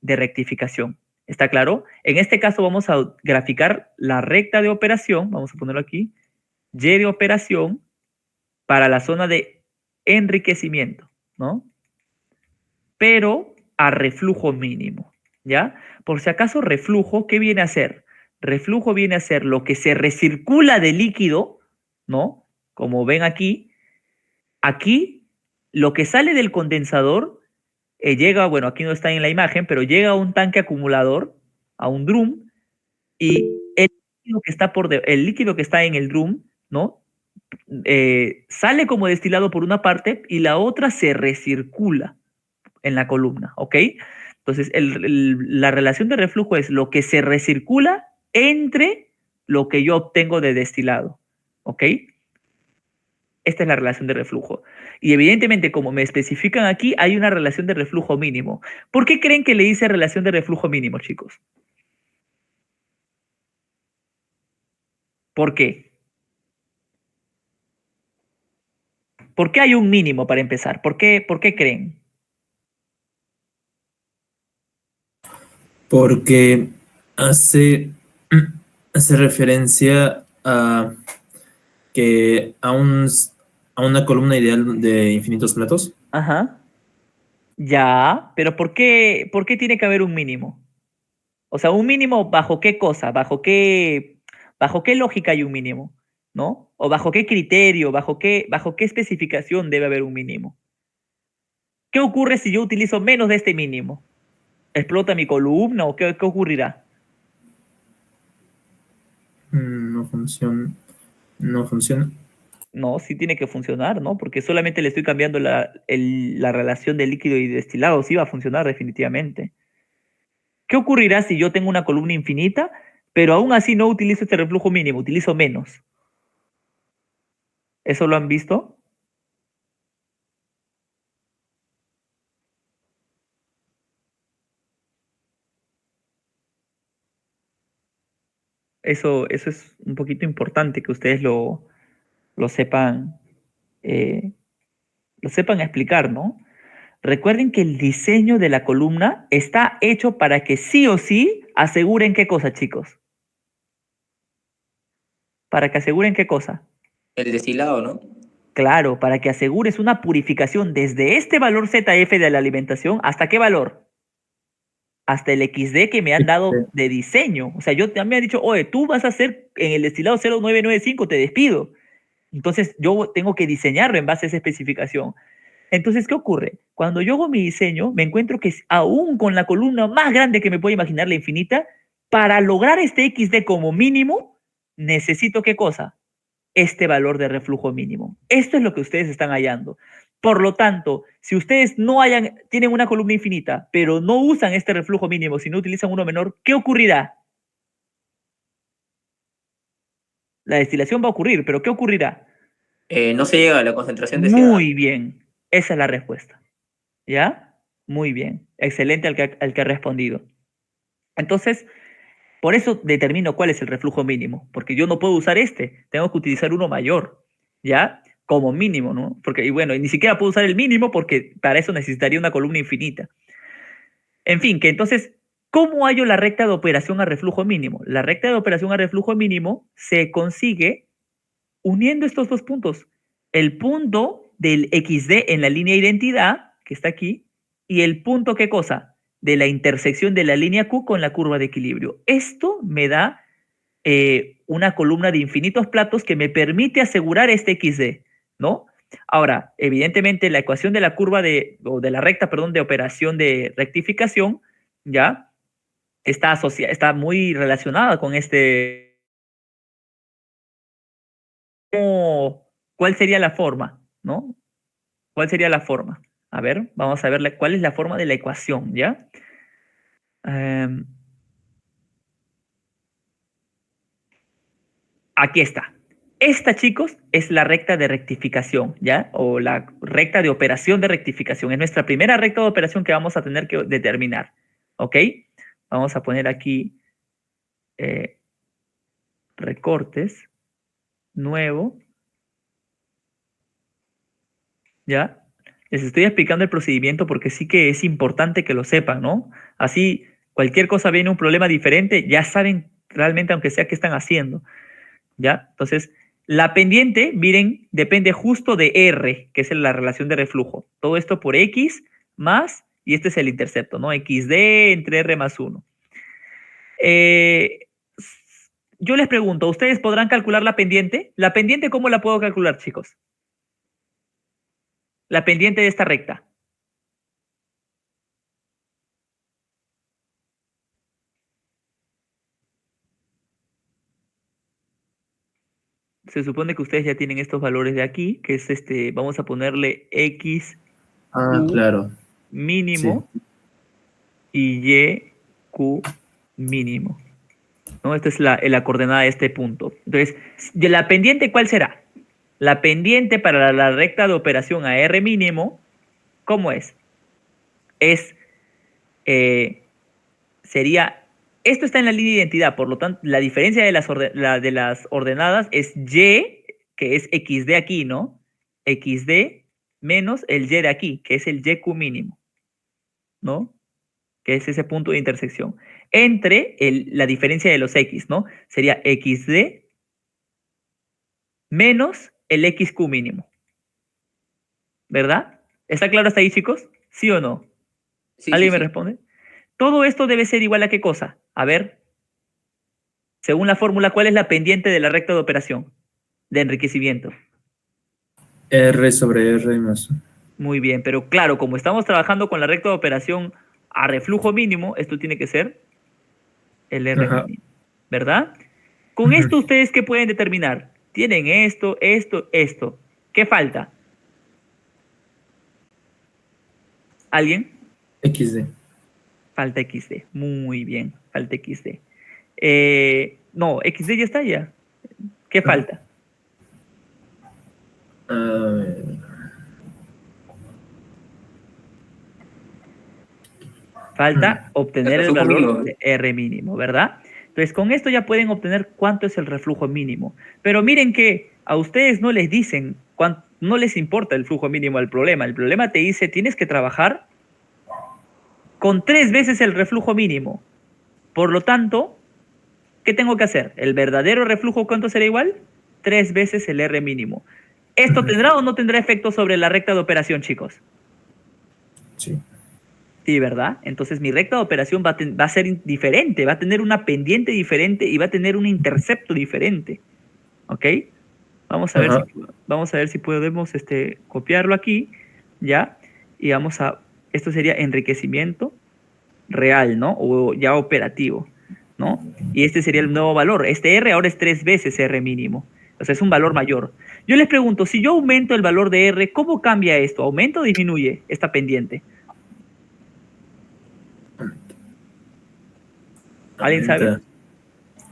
rectificación. ¿Está claro? En este caso vamos a graficar la recta de operación, vamos a ponerlo aquí, Y de operación para la zona de enriquecimiento, ¿no? Pero a reflujo mínimo, ¿ya? Por si acaso reflujo, ¿qué viene a ser? Reflujo viene a ser lo que se recircula de líquido, ¿no? Como ven aquí, lo que sale del condensador llega, bueno, aquí no está en la imagen, pero llega a un tanque acumulador, a un drum, y el líquido que está en el drum, ¿no? Sale como destilado por una parte y la otra se recircula en la columna, ¿ok? Entonces, la relación de reflujo es lo que se recircula entre lo que yo obtengo de destilado, ¿ok? Esta es la relación de reflujo. Y evidentemente, como me especifican aquí, hay una relación de reflujo mínimo. ¿Por qué creen que le hice relación de reflujo mínimo, chicos? ¿Por qué? ¿Por qué hay un mínimo para empezar? ¿Por qué creen? Porque hace, hace referencia a a una columna ideal de infinitos platos. Ajá. Ya, pero ¿por qué tiene que haber un mínimo? O sea, un mínimo bajo qué cosa, bajo qué lógica hay un mínimo, ¿no? O bajo qué criterio, bajo qué especificación debe haber un mínimo. ¿Qué ocurre si yo utilizo menos de este mínimo? ¿Explota mi columna o qué ocurrirá? No funciona. No funciona. No, sí tiene que funcionar, ¿no? Porque solamente le estoy cambiando la relación de líquido y destilado. Sí va a funcionar definitivamente. ¿Qué ocurrirá si yo tengo una columna infinita, pero aún así no utilizo este reflujo mínimo, utilizo menos? ¿Eso lo han visto? Eso es un poquito importante que ustedes lo sepan, lo sepan explicar, ¿no? Recuerden que el diseño de la columna está hecho para que sí o sí aseguren qué cosa, chicos. ¿Para que aseguren qué cosa? El destilado, ¿no? Claro, para que asegures una purificación desde este valor ZF de la alimentación, ¿hasta qué valor? Hasta el XD que me han dado de diseño. O sea, me han dicho, oye, tú vas a hacer en el destilado 0995, te despido. Entonces, yo tengo que diseñarlo en base a esa especificación. Entonces, ¿qué ocurre? Cuando yo hago mi diseño, me encuentro que aún con la columna más grande que me puedo imaginar, la infinita, para lograr este XD como mínimo, necesito ¿qué cosa? Este valor de reflujo mínimo. Esto es lo que ustedes están hallando. Por lo tanto, si ustedes tienen una columna infinita, pero no usan este reflujo mínimo, sino utilizan uno menor, ¿qué ocurrirá? La destilación va a ocurrir, pero ¿qué ocurrirá? No se llega a la concentración deseada. Muy bien, esa es la respuesta. ¿Ya? Muy bien, excelente al que ha respondido. Entonces, por eso determino cuál es el reflujo mínimo, porque yo no puedo usar este, tengo que utilizar uno mayor, ¿ya? Como mínimo, ¿no? Porque, y bueno, y ni siquiera puedo usar el mínimo porque para eso necesitaría una columna infinita. En fin, que entonces, ¿cómo hallo la recta de operación a reflujo mínimo? La recta de operación a reflujo mínimo se consigue uniendo estos dos puntos. El punto del XD en la línea identidad, que está aquí, y el punto, ¿qué cosa? De la intersección de la línea Q con la curva de equilibrio. Esto me da una columna de infinitos platos que me permite asegurar este XD, ¿no? Ahora, evidentemente, la ecuación de la curva o de la recta, perdón, de operación de rectificación, ¿ya? Está muy relacionada con este. ¿Cuál sería la forma, no? ¿Cuál sería la forma? A ver, vamos a ver cuál es la forma de la ecuación, ¿ya? Aquí está. Esta, chicos, es la recta de rectificación, ¿ya? O la recta de operación de rectificación. Es nuestra primera recta de operación que vamos a tener que determinar, ¿ok? Vamos a poner aquí recortes, nuevo, ¿ya? Les estoy explicando el procedimiento porque sí que es importante que lo sepan, ¿no? Así, cualquier cosa viene un problema diferente, ya saben realmente, aunque sea, qué están haciendo, ¿ya? Entonces, la pendiente, miren, depende justo de R, que es la relación de reflujo. Todo esto por X más, y este es el intercepto, ¿no? XD entre R más 1. Yo les pregunto, ¿ustedes podrán calcular la pendiente? ¿La pendiente cómo la puedo calcular, chicos? La pendiente de esta recta. Se supone que ustedes ya tienen estos valores de aquí, que es vamos a ponerle X claro. mínimo y Y Q mínimo, ¿no? Esta es la coordenada de este punto. Entonces, ¿de la pendiente cuál será? La pendiente para la recta de operación a R mínimo, ¿cómo es? Sería, esto está en la línea de identidad, por lo tanto, la diferencia de las ordenadas es Y, que es XD aquí, ¿no? XD menos el Y de aquí, que es el YQ mínimo, ¿no? Que es ese punto de intersección. Entre la diferencia de los X, ¿no? Sería XD menos el XQ mínimo. ¿Verdad? ¿Está claro hasta ahí, chicos? ¿Sí o no? Sí, ¿Alguien sí, me sí. responde? Todo esto debe ser igual a ¿qué cosa? A ver, según la fórmula, ¿cuál es la pendiente de la recta de operación de enriquecimiento? R sobre R más. Muy bien, pero claro, como estamos trabajando con la recta de operación a reflujo mínimo, esto tiene que ser el R mínimo, ¿verdad? Con esto, ¿ustedes qué pueden determinar? Tienen esto, esto, esto. ¿Qué falta? ¿Alguien? XD. Falta XD. Muy bien, falta XD. No, XD ya está ya. ¿Qué falta? Falta obtener el valor mínimo. de R mínimo, ¿verdad? Entonces, con esto ya pueden obtener cuánto es el reflujo mínimo. Pero miren que a ustedes no les dicen, no les importa el flujo mínimo del problema. El problema te dice, tienes que trabajar con 3 veces el reflujo mínimo. Por lo tanto, ¿qué tengo que hacer? ¿El verdadero reflujo cuánto será igual? 3 veces el R mínimo. ¿Esto tendrá o no tendrá efecto sobre la recta de operación, chicos? Sí. Sí, ¿verdad? Entonces mi recta de operación va a ser diferente, va a tener una pendiente diferente y va a tener un intercepto diferente. ¿Ok? Vamos a ver si podemos copiarlo aquí, ¿ya? Y vamos a, esto sería enriquecimiento real, ¿no? O ya operativo, ¿no? Y este sería el nuevo valor. Este R ahora es 3 veces R mínimo. O sea, es un valor mayor. Yo les pregunto, si yo aumento el valor de R, ¿cómo cambia esto? ¿Aumenta o disminuye esta pendiente? ¿Alguien sabe?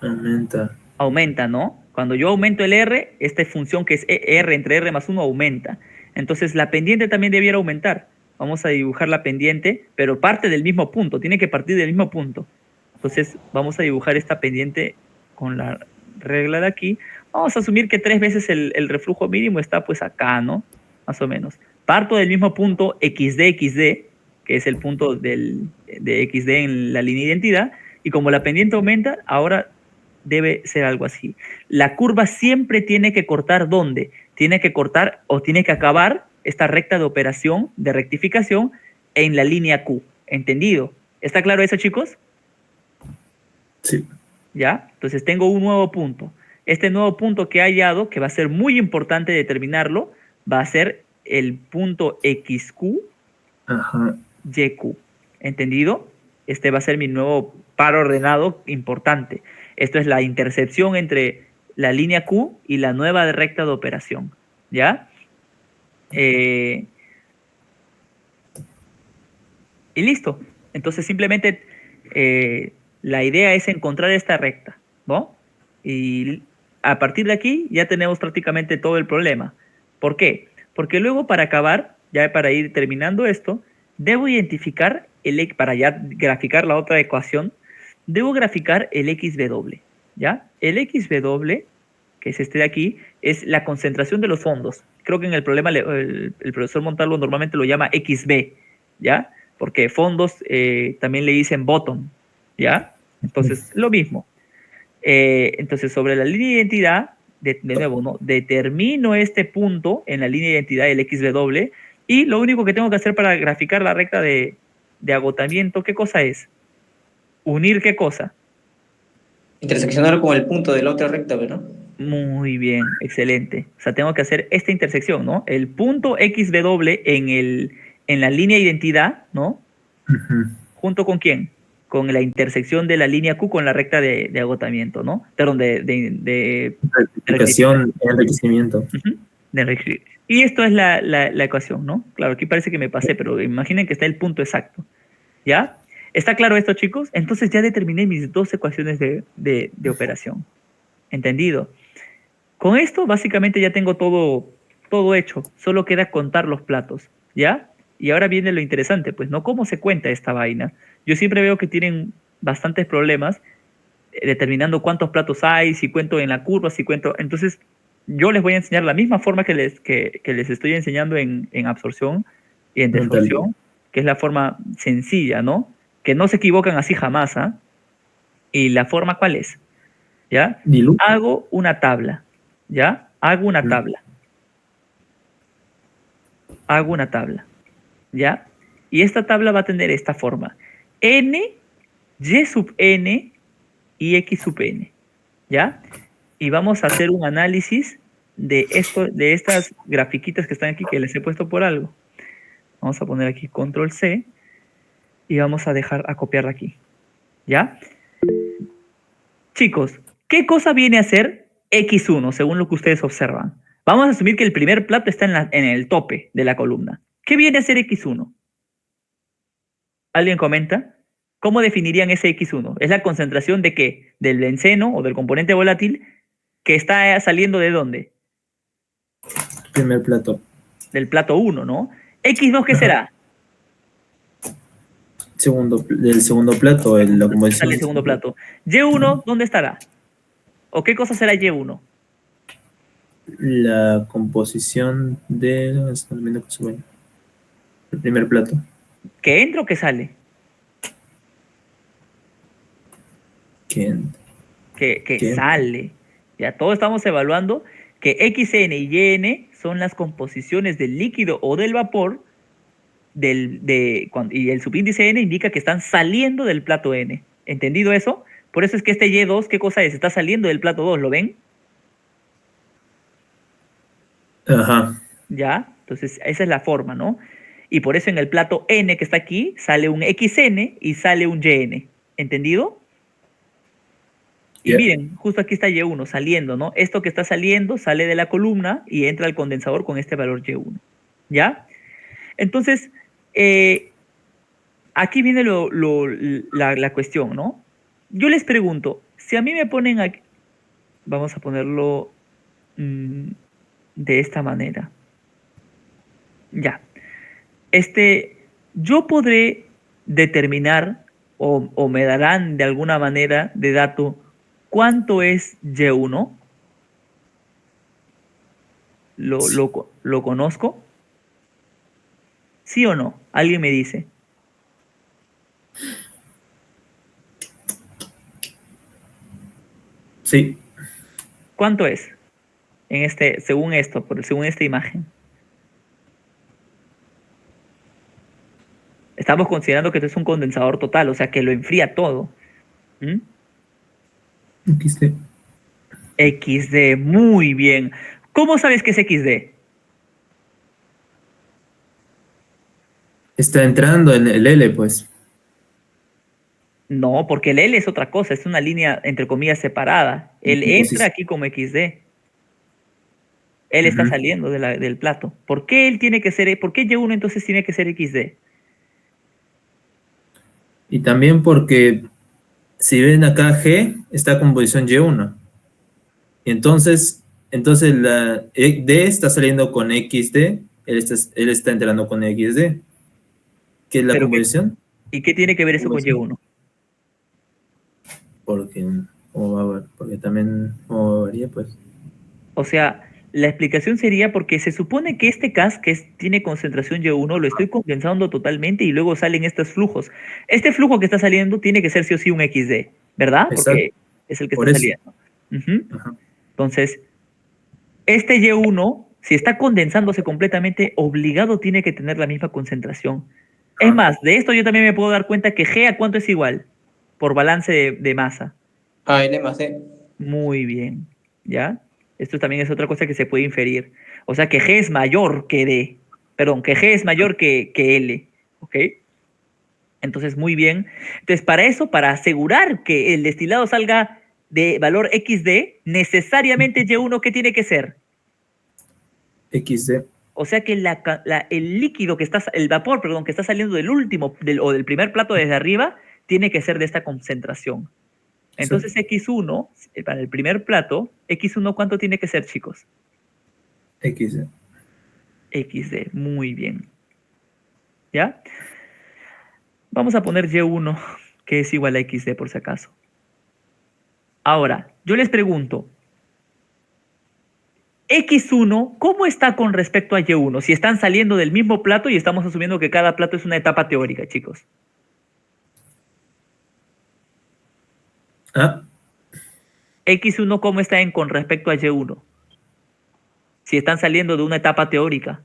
Aumenta. Aumenta, ¿no? Cuando yo aumento el R, esta función que es R entre R más 1 aumenta. Entonces la pendiente también debiera aumentar. Vamos a dibujar la pendiente, pero parte del mismo punto, tiene que partir del mismo punto. Entonces vamos a dibujar esta pendiente con la regla de aquí. Vamos a asumir que 3 veces el reflujo mínimo está pues acá, ¿no? Más o menos. Parto del mismo punto XD, que es el punto de XD en la línea de identidad, y como la pendiente aumenta, ahora debe ser algo así. La curva siempre tiene que cortar ¿dónde? Tiene que cortar o tiene que acabar esta recta de operación, de rectificación, en la línea Q. ¿Entendido? ¿Está claro eso, chicos? Sí. ¿Ya? Entonces tengo un nuevo punto. Este nuevo punto que he hallado, que va a ser muy importante determinarlo, va a ser el punto XQ, Ajá. YQ. ¿Entendido? Este va a ser mi nuevo par ordenado importante. Esto es la intercepción entre la línea Q y la nueva recta de operación. ¿Ya? Y listo. Entonces simplemente la idea es encontrar esta recta, ¿no? Y a partir de aquí ya tenemos prácticamente todo el problema. ¿Por qué? Porque luego para acabar, ya para ir terminando esto, debo identificar para ya graficar la otra ecuación, debo graficar el XW, ¿ya? El XW, que es este de aquí, es la concentración de los fondos. Creo que en el problema el profesor Montalvo normalmente lo llama XB, ¿ya? Porque fondos también le dicen bottom, ¿ya? Entonces, lo mismo. Entonces, sobre la línea de identidad, de nuevo, ¿no? Determino este punto en la línea de identidad, el XW, y lo único que tengo que hacer para graficar la recta de agotamiento, ¿qué cosa es? ¿Unir qué cosa? Interseccionar con el punto de la otra recta, ¿no? Muy bien, excelente. O sea, tengo que hacer esta intersección, ¿no? El punto XW en la línea de identidad, ¿no? Ujú. ¿Junto con quién? Con la intersección de la línea Q con la recta de agotamiento, ¿no? Perdón, de Rectificación, enriquecimiento. Ujú, y esto es la ecuación, ¿no? Claro, aquí parece que me pasé, pero imaginen que está el punto exacto. ¿Ya? ¿Está claro esto, chicos? Entonces ya determiné mis 2 ecuaciones de operación. ¿Entendido? Con esto, básicamente ya tengo todo hecho. Solo queda contar los platos. ¿Ya? Y ahora viene lo interesante, pues, ¿no? ¿Cómo se cuenta esta vaina? Yo siempre veo que tienen bastantes problemas determinando cuántos platos hay, si cuento en la curva, si cuento... Entonces, yo les voy a enseñar la misma forma que les estoy enseñando en absorción y en desorción, que es la forma sencilla, ¿no? Que no se equivocan así jamás, ¿ah? ¿Y la forma cuál es? ¿Ya? Dilu. Hago una tabla, ¿ya? Hago una tabla. Hago una tabla, ¿ya? Y esta tabla va a tener esta forma. N, Y sub N y X sub N, ¿ya? Y vamos a hacer un análisis de estas grafiquitas que están aquí, que les he puesto por algo. Vamos a poner aquí control C y vamos a dejar a copiarla aquí, ¿ya? Chicos, ¿qué cosa viene a ser X1 según lo que ustedes observan? Vamos a asumir que el primer plato está en el tope de la columna. ¿Qué viene a ser X1? ¿Alguien comenta? ¿Cómo definirían ese X1? ¿Es la concentración de qué? ¿Del benceno o del componente volátil que está saliendo de dónde? Primer plato. Del plato 1, ¿no? ¿X2 qué será? Del segundo plato, la composición. Sale el segundo plato. ¿Y1 dónde estará? ¿O qué cosa será Y1? La composición del el primer plato. ¿Que entra o que sale? Que sale. Ya todos estamos evaluando que XN y YN son las composiciones del líquido o del vapor y el subíndice N indica que están saliendo del plato N. ¿Entendido eso? Por eso es que este Y2, ¿qué cosa es? Está saliendo del plato 2, ¿lo ven? Ajá. Ya, entonces esa es la forma, ¿no? y por eso en el plato N que está aquí sale un XN y sale un YN. ¿Entendido? Y Yeah. miren, justo aquí está Y1 saliendo, ¿no? Esto que está saliendo sale de la columna y entra al condensador con este valor Y1. ¿Ya? Entonces, aquí viene la cuestión, ¿no? Yo les pregunto, si a mí me ponen aquí, vamos a ponerlo de esta manera. Ya. Yo podré determinar o me darán de alguna manera de dato cuánto es Y1. ¿Lo conozco? ¿Sí o no? Alguien me dice. Sí. ¿Cuánto es? Según esta imagen. Estamos considerando que esto es un condensador total, o sea que lo enfría todo. ¿Mm? XD. XD, muy bien. ¿Cómo sabes que es XD? Está entrando en el L, pues. No, porque el L es otra cosa, es una línea, entre comillas, separada. Él entra aquí como XD. Él está saliendo del plato. ¿Por qué él tiene que ser, por qué Y1 entonces tiene que ser XD? Y también porque, si ven acá G, está con posición Y1. Y entonces la D está saliendo con XD, él está entrando con XD. ¿Qué es la composición? ¿Y qué tiene que ver eso con Y1? Porque también como varía, pues. O sea, la explicación sería porque se supone que este gas tiene concentración Y1, lo estoy condensando totalmente y luego salen estos flujos. Este flujo que está saliendo tiene que ser sí o sí un XD, ¿verdad? Porque Exacto. es el que Por está eso. saliendo. Ujú. Ajá. Entonces, este Y1, si está condensándose completamente, obligado tiene que tener la misma concentración. Es más, de esto yo también me puedo dar cuenta que G a cuánto es igual, por balance de masa. N más D. Muy bien, ¿ya? Esto también es otra cosa que se puede inferir. O sea que G es mayor que D. Perdón, que G es mayor que L. ¿Ok? Entonces, muy bien. Entonces, para eso, para asegurar que el destilado salga de valor XD, necesariamente Y1, ¿qué tiene que ser? XD. O sea que el líquido que está, el vapor, perdón, que está saliendo del último o del primer plato desde arriba, tiene que ser de esta concentración. Entonces X1, para el primer plato, X1, ¿cuánto tiene que ser, chicos? XD. XD, muy bien. ¿Ya? Vamos a poner Y1, que es igual a XD por si acaso. Ahora, yo les pregunto, X1, ¿cómo está con respecto a Y1? Si están saliendo del mismo plato y estamos asumiendo que cada plato es una etapa teórica, chicos. Ah, X1, ¿cómo está con respecto a Y1? Si están saliendo de una etapa teórica.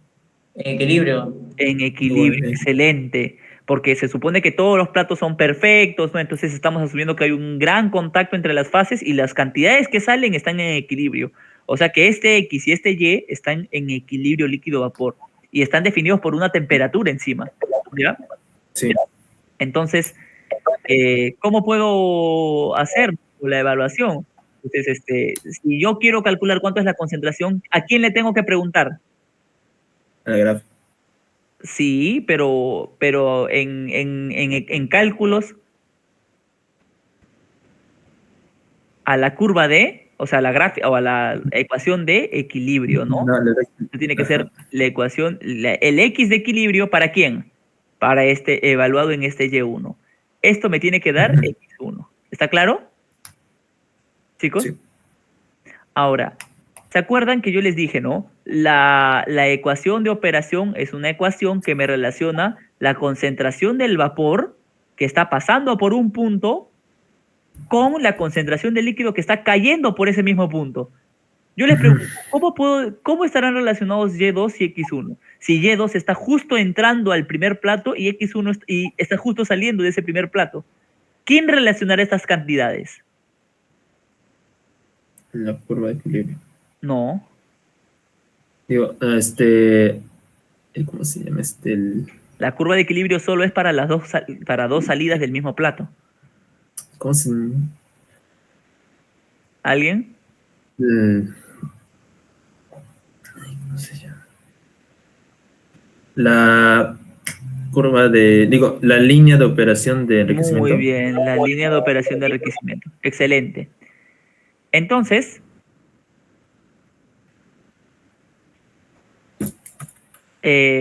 En equilibrio. En equilibrio, Bueno, excelente. Porque se supone que todos los platos son perfectos, ¿no? Entonces estamos asumiendo que hay un gran contacto entre las fases y las cantidades que salen están en equilibrio. O sea que este X y este Y están en equilibrio líquido-vapor y están definidos por una temperatura encima. ¿Ya? sí. Entonces, ¿cómo puedo hacer la evaluación? Entonces, si yo quiero calcular cuánto es la concentración, ¿a quién le tengo que preguntar? A la gráfica. Sí, pero en cálculos a la curva de, o sea, a la gráfica o a la ecuación de equilibrio, ¿no? No, Tiene que ser la ecuación, el X de equilibrio, ¿para quién? Para evaluado en este Y1. Esto me tiene que dar X1. ¿Está claro, chicos? Sí. Ahora, ¿se acuerdan que yo les dije, no? La ecuación de operación es una ecuación que me relaciona la concentración del vapor que está pasando por un punto con la concentración del líquido que está cayendo por ese mismo punto. Yo les pregunto, ¿cómo estarán relacionados Y2 y X1? Si Y2 está justo entrando al primer plato y X1 está justo saliendo de ese primer plato. ¿Quién relacionará estas cantidades? La curva de equilibrio. No. Digo, ¿cómo se llama? La curva de equilibrio solo es para las para dos salidas del mismo plato. ¿Cómo se...? ¿Alguien? ¿Cómo se llama? La curva la línea de operación de enriquecimiento. Muy bien, la línea de operación de enriquecimiento. Excelente. Entonces,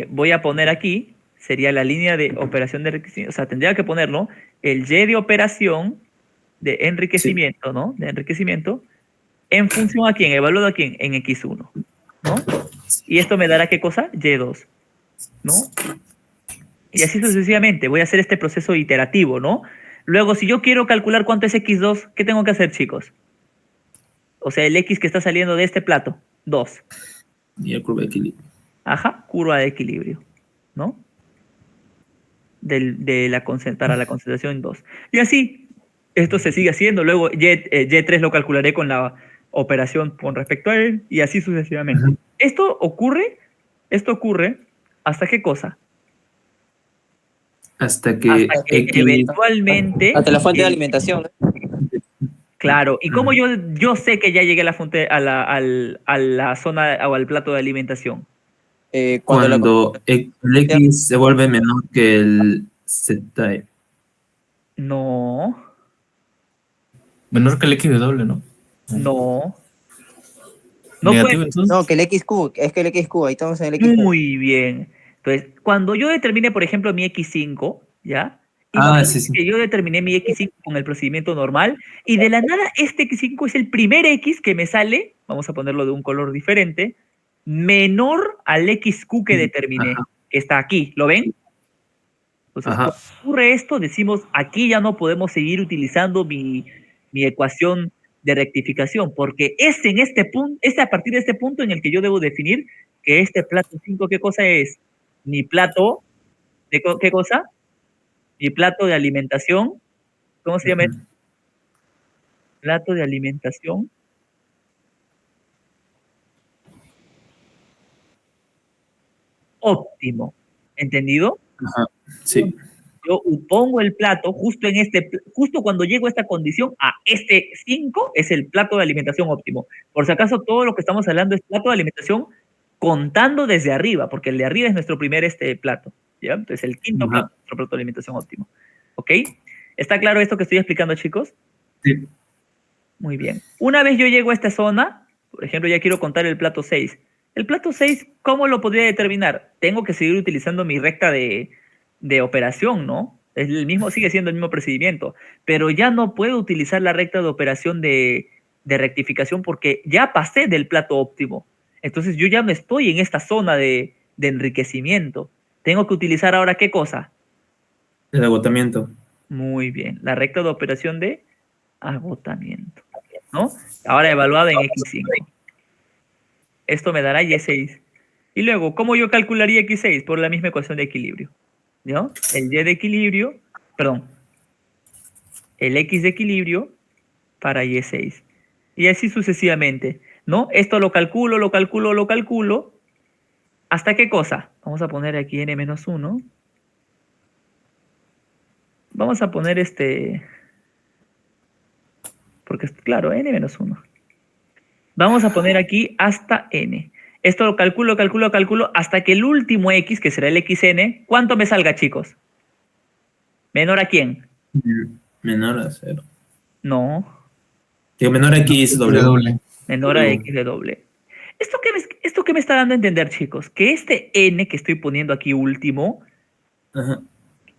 voy a poner aquí, sería la línea de operación de enriquecimiento, o sea, tendría que ponerlo, el Y de operación de enriquecimiento, ¿no? De enriquecimiento, en función a quién, evaluado a quién, en X1, ¿no? Y esto me dará, ¿qué cosa? Y2, ¿no? Y así sucesivamente, voy a hacer este proceso iterativo, ¿no? Luego, si yo quiero calcular cuánto es X2, ¿qué tengo que hacer, chicos? O sea, el X que está saliendo de este plato, 2. Y la curva de equilibrio. Ajá, curva de equilibrio, ¿no? Para la concentración 2. Y así, esto se sigue haciendo. Luego Y3 lo calcularé con la operación con respecto a él y así sucesivamente. Ajá. Esto ocurre ¿hasta qué cosa? Hasta que X... eventualmente... Hasta la fuente de alimentación, ¿no? Claro, y como yo sé que ya llegué a la fuente, a la zona o al plato de alimentación. Cuando el X se vuelve menor que el Z. No, Menor que el X de doble, ¿no? no. No Negativo, puede. entonces. No, que el XQ, es que el XQ, ahí estamos en el XQ. Muy bien. Entonces, cuando yo determine, por ejemplo, mi X5, ¿ya? Ah, Imagínate sí, sí. que yo determiné mi X5 con el procedimiento normal y de la nada este X5 es el primer X que me sale, vamos a ponerlo de un color diferente, menor al XQ que determiné, Ajá. que está aquí. ¿Lo ven? Entonces, Ajá. cuando ocurre esto, decimos, aquí ya no podemos seguir utilizando mi ecuación de rectificación, porque es en este punto, es a partir de este punto en el que yo debo definir que este plato 5, ¿qué cosa es? Mi plato, ¿qué cosa? Mi plato de alimentación, ¿cómo se llama? Ujú. Plato de alimentación óptimo, ¿entendido? Ajá. Sí. Yo pongo el plato justo cuando llego a esta condición, a este 5 es el plato de alimentación óptimo. Por si acaso, todo lo que estamos hablando es plato de alimentación contando desde arriba, porque el de arriba es nuestro primer plato, ¿ya? Entonces, el quinto Ajá. plato es nuestro plato de alimentación óptimo. ¿Ok? ¿Está claro esto que estoy explicando, chicos? Sí. Muy bien. Una vez yo llego a esta zona, por ejemplo, ya quiero contar el plato 6. El plato 6, ¿cómo lo podría determinar? Tengo que seguir utilizando mi recta de operación, ¿no? Sigue siendo el mismo procedimiento, pero ya no puedo utilizar la recta de operación de rectificación porque ya pasé del plato óptimo. Entonces yo ya no estoy en esta zona de enriquecimiento. Tengo que utilizar ahora, ¿qué cosa? El agotamiento. Muy bien, la recta de operación de agotamiento, ¿no? Ahora evaluada en X5. Esto me dará Y6. Y luego, ¿cómo yo calcularía X6? Por la misma ecuación de equilibrio, ¿no? El Y de equilibrio, perdón, el X de equilibrio para Y6. Y así sucesivamente, ¿no? Esto lo calculo, ¿hasta qué cosa? Vamos a poner aquí n-1. Vamos a poner porque claro, n-1. Vamos a poner aquí hasta n. Esto lo calculo hasta que el último x, que será el xn, ¿cuánto me salga, chicos? ¿Menor a quién? Menor a 0. No, Digo, menor a X doble. Doble. menor a x de doble. ¿Esto qué me está dando a entender, chicos? Que este n que estoy poniendo aquí último Ajá.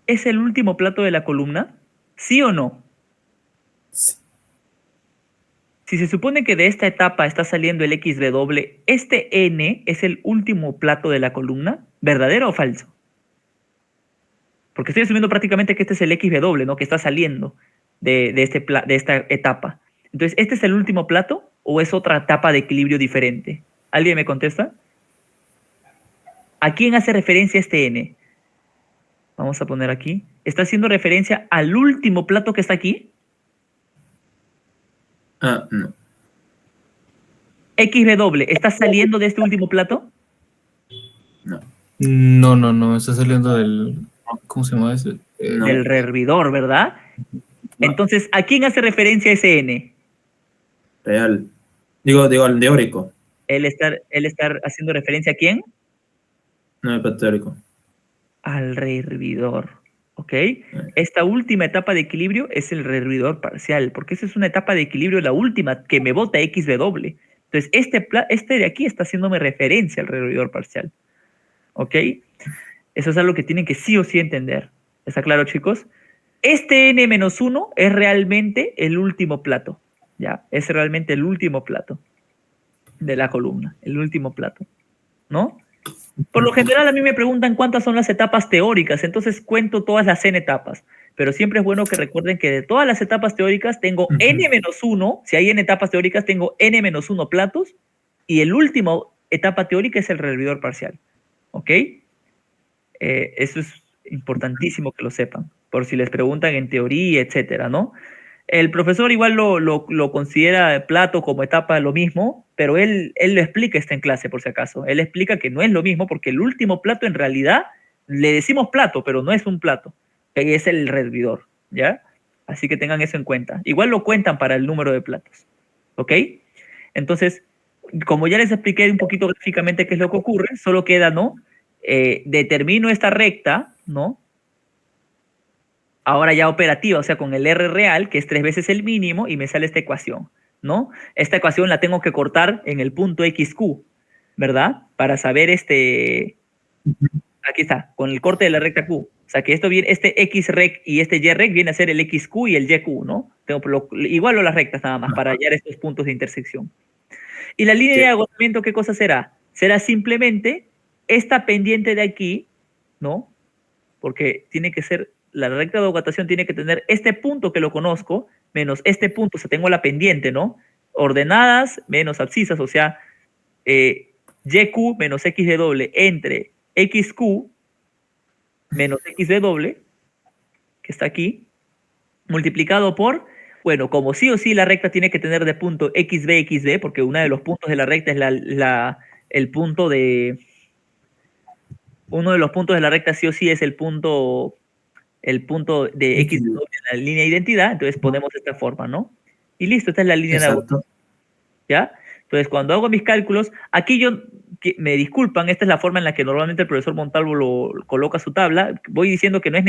es el último plato de la columna, ¿sí o no? Sí. Si se supone que de esta etapa está saliendo el x de doble, ¿este n es el último plato de la columna? ¿Verdadero o falso? Porque estoy asumiendo prácticamente que este es el x de doble, ¿no? Que está saliendo de esta etapa. Entonces, ¿este es el último plato o es otra etapa de equilibrio diferente? ¿Alguien me contesta? ¿A quién hace referencia este n? Vamos a poner aquí. ¿Está haciendo referencia al último plato que está aquí? Ah, no. ¿X de doble está saliendo de este último plato? No. No, está saliendo del... ¿Cómo se llama ese? No. Del hervidor, ¿verdad? Entonces, ¿a quién hace referencia ese n? Real. Digo, al teórico, Él estar haciendo referencia a quién? no al teórico. Al rehervidor, ¿ok? Esta última etapa de equilibrio es el rehervidor parcial, porque esa es una etapa de equilibrio, la última, que me bota XW. Entonces, este de aquí está haciéndome referencia al rehervidor parcial, ¿ok? Eso es algo que tienen que sí o sí entender. ¿Está claro, chicos? Este n-1 es realmente el último plato, ¿ya? Es realmente el último plato de la columna, el último plato, ¿no? Por lo general a mí me preguntan cuántas son las etapas teóricas, entonces cuento todas las n etapas, pero siempre es bueno que recuerden que de todas las etapas teóricas tengo n-1, si hay n etapas teóricas tengo n-1 platos, y el último etapa teórica es el rehervidor parcial, ¿ok? Eso es importantísimo que lo sepan, por si les preguntan en teoría, etcétera, ¿no? El profesor igual lo considera plato como etapa lo mismo, pero él lo explica esto en clase, por si acaso. Él explica que no es lo mismo porque el último plato en realidad le decimos plato, pero no es un plato, que es el rehervidor, ¿ya? Así que tengan eso en cuenta. Igual lo cuentan para el número de platos, ¿ok? Entonces, como ya les expliqué un poquito gráficamente qué es lo que ocurre, solo queda, ¿no? Determino esta recta, ¿no? Ahora ya operativa, o sea, con el R real, que es 3 veces el mínimo, y me sale esta ecuación, ¿no? Esta ecuación la tengo que cortar en el punto XQ, ¿verdad? Para saber aquí está, con el corte de la recta Q. O sea, que esto viene, este XREC y este YREC viene a ser el XQ y el YQ, ¿no? Igualo las rectas nada más para hallar estos puntos de intersección. Y la línea de agotamiento, ¿qué cosa será? Será simplemente esta pendiente de aquí, ¿no? Porque tiene que ser, la recta de agotamiento tiene que tener este punto que lo conozco, menos este punto, o sea, tengo la pendiente, ¿no? Ordenadas menos abscisas, o sea, YQ menos XW entre XQ menos XW, que está aquí, multiplicado por, bueno, como sí o sí la recta tiene que tener de punto XB, porque uno de los puntos de la recta es el punto de... Uno de los puntos de la recta sí o sí es el punto de X en la línea de identidad, entonces ponemos esta forma, ¿no? Y listo, esta es la línea de agotamiento, ¿ya? Entonces, cuando hago mis cálculos, aquí me disculpan, esta es la forma en la que normalmente el profesor Montalvo lo coloca su tabla. Voy diciendo que no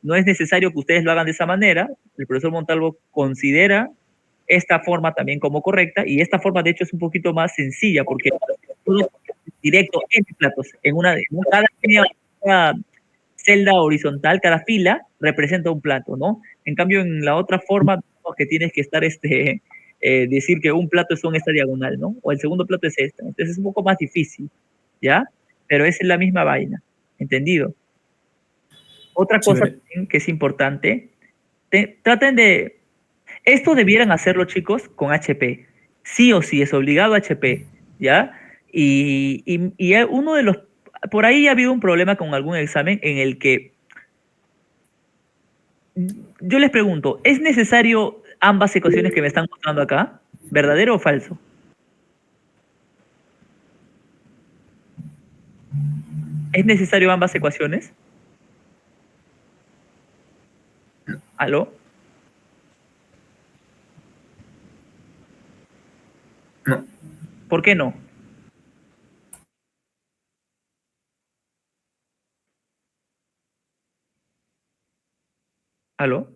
es necesario que ustedes lo hagan de esa manera. El profesor Montalvo considera esta forma también como correcta, y esta forma de hecho es un poquito más sencilla porque todo directo en platos, cada celda horizontal, cada fila representa un plato, ¿no? En cambio, en la otra forma que tienes que estar decir que un plato son esta diagonal, ¿no? O el segundo plato es esta. Entonces es un poco más difícil, ¿ya? Pero es la misma vaina, ¿entendido? Otra cosa que es importante, traten de... Esto debieran hacerlo, chicos, con HP. Sí o sí, es obligado HP, ¿ya? Y uno de los... Por ahí ha habido un problema con algún examen en el que... Yo les pregunto, ¿es necesario ambas ecuaciones que me están mostrando acá? ¿Verdadero o falso? ¿Es necesario ambas ecuaciones? ¿Aló? No. ¿Por qué no? ¿Aló?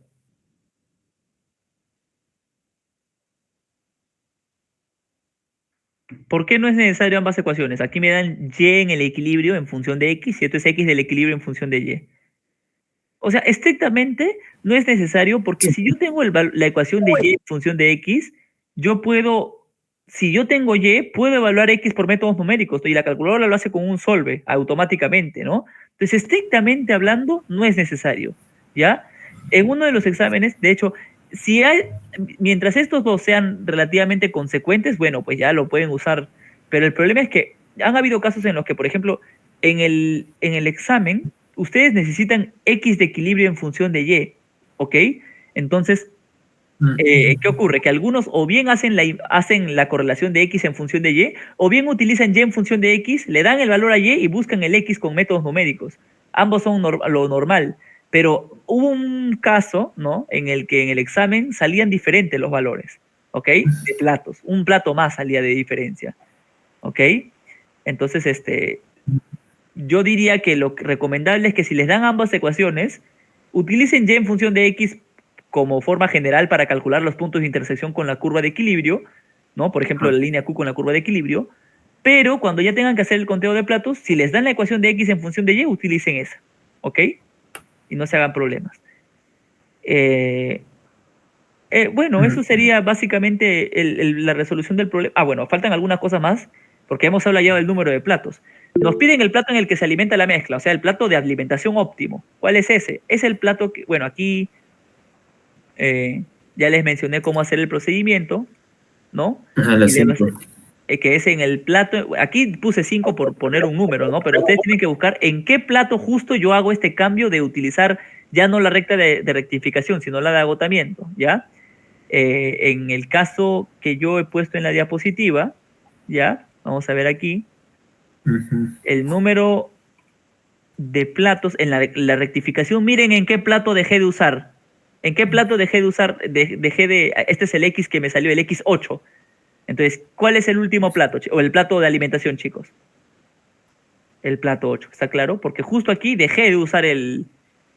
¿Por qué no es necesario ambas ecuaciones? Aquí me dan y en el equilibrio en función de x, y esto es x del equilibrio en función de y. O sea, estrictamente no es necesario porque si yo tengo la ecuación de y en función de x, yo puedo, si yo tengo y, puedo evaluar x por métodos numéricos y la calculadora lo hace con un solve automáticamente, ¿no? Entonces, estrictamente hablando, no es necesario, ¿ya? En uno de los exámenes, de hecho, mientras estos dos sean relativamente consecuentes, bueno, pues ya lo pueden usar, pero el problema es que han habido casos en los que, por ejemplo, en el examen, ustedes necesitan x de equilibrio en función de y, ¿ok? Entonces, ¿Qué ocurre? Que algunos o bien hacen la correlación de X en función de Y, o bien utilizan Y en función de X, le dan el valor a Y y buscan el X con métodos numéricos. Ambos son lo normal, pero hubo un caso, ¿no? En el que en el examen salían diferentes los valores, ¿ok? De platos. Un plato más salía de diferencia, ¿ok? Entonces, yo diría que lo recomendable es que si les dan ambas ecuaciones, utilicen Y en función de X como forma general para calcular los puntos de intersección con la curva de equilibrio, ¿no? Por ejemplo, la línea Q con la curva de equilibrio, pero cuando ya tengan que hacer el conteo de platos, si les dan la ecuación de X en función de Y, utilicen esa, ¿ok? Y no se hagan problemas. Bueno, eso sería básicamente la resolución del problema. Bueno, faltan algunas cosas más, porque hemos hablado ya del número de platos. Nos piden el plato en el que se alimenta la mezcla, o sea, el plato de alimentación óptimo. ¿Cuál es ese? Es el plato que, bueno, aquí ya les mencioné cómo hacer el procedimiento, ¿no? Ajá, las 5. Que es en el plato, aquí puse 5 por poner un número, ¿no? Pero ustedes tienen que buscar en qué plato justo yo hago este cambio de utilizar ya no la recta de rectificación, sino la de agotamiento, ¿ya? En el caso que yo he puesto en la diapositiva, ¿ya? Vamos a ver aquí, el número de platos en la rectificación, miren en qué plato dejé de usar. ¿En qué plato dejé de usar? Este es el X que me salió, el X8. Entonces, ¿cuál es el último plato? O el plato de alimentación, chicos. El plato 8, ¿está claro? Porque justo aquí dejé de usar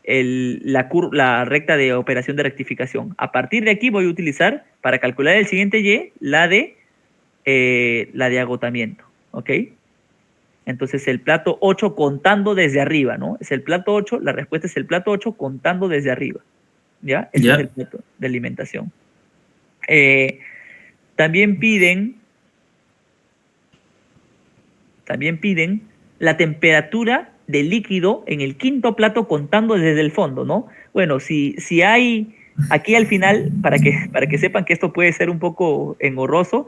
la recta de operación de rectificación. A partir de aquí voy a utilizar, para calcular el siguiente Y, la de agotamiento, ¿ok? Entonces el plato 8 contando desde arriba, ¿no? Es el plato 8, la respuesta es el plato 8 contando desde arriba, ¿ya? Ese es el plato de alimentación. También piden la temperatura del líquido en el quinto plato contando desde el fondo, ¿no? Bueno, si hay, aquí al final, para que sepan que esto puede ser un poco engorroso,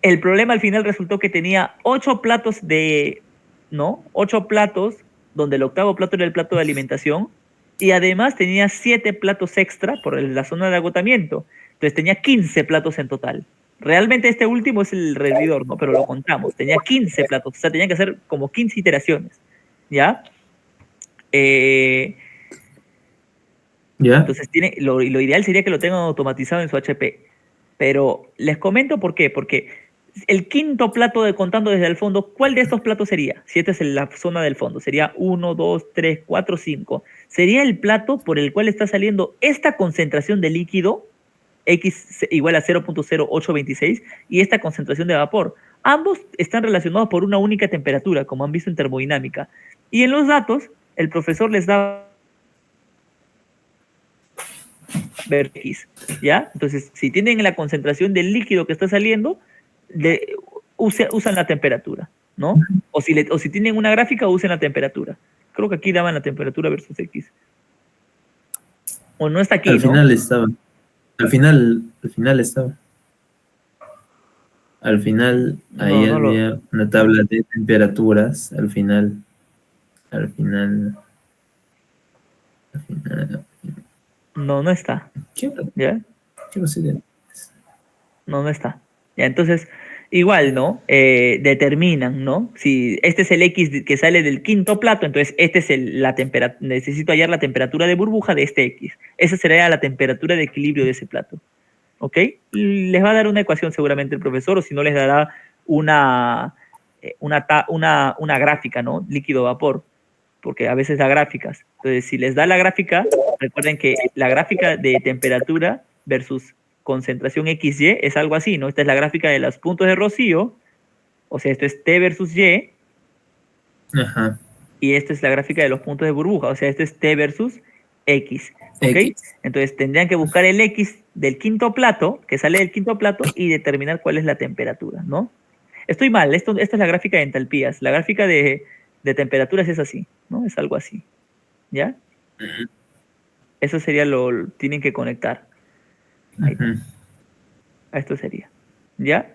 el problema al final resultó que tenía 8 platos ¿no? 8 platos, donde el octavo plato era el plato de alimentación, y además tenía 7 platos extra por la zona de agotamiento. Entonces tenía 15 platos en total. Realmente este último es el rendidor, ¿no? Pero lo contamos. Tenía 15 platos, o sea, tenía que hacer como 15 iteraciones, ¿ya? Entonces lo ideal sería que lo tengan automatizado en su HP. Pero les comento por qué. Porque el quinto plato de contando desde el fondo, ¿cuál de estos platos sería? Si esta es la zona del fondo, sería 1, 2, 3, 4, 5. Sería el plato por el cual está saliendo esta concentración de líquido, X igual a 0.0826, y esta concentración de vapor. Ambos están relacionados por una única temperatura, como han visto en termodinámica. Y en los datos, el profesor les da ver X, ¿ya? Entonces, si tienen la concentración del líquido que está saliendo, usan la temperatura, ¿no? O si tienen una gráfica, usen la temperatura. Creo que aquí daban la temperatura versus X. O no está aquí, Al final estaba. Al final estaba. Al final, ahí había una tabla de temperaturas. Al final. No está. ¿Ya? No está. Ya, entonces, igual, ¿no? Determinan, ¿no? Si este es el X que sale del quinto plato, entonces este es la temperatura, necesito hallar la temperatura de burbuja de este X. Esa sería la temperatura de equilibrio de ese plato. ¿Ok? Les va a dar una ecuación seguramente el profesor, o si no les dará una gráfica, ¿no? Líquido-vapor, porque a veces da gráficas. Entonces, si les da la gráfica, recuerden que la gráfica de temperatura versus concentración XY es algo así, ¿no? Esta es la gráfica de los puntos de rocío, o sea, esto es T versus Y, Ajá. Y esta es la gráfica de los puntos de burbuja, o sea, esto es T versus X, ¿ok? Entonces tendrían que buscar el X del quinto plato, que sale del quinto plato, y determinar cuál es la temperatura, ¿no? Estoy mal, esta es la gráfica de entalpías, la gráfica de temperaturas es así, ¿no? Es algo así, ¿ya? Eso sería tienen que conectar. Ahí está. Esto sería, ¿ya?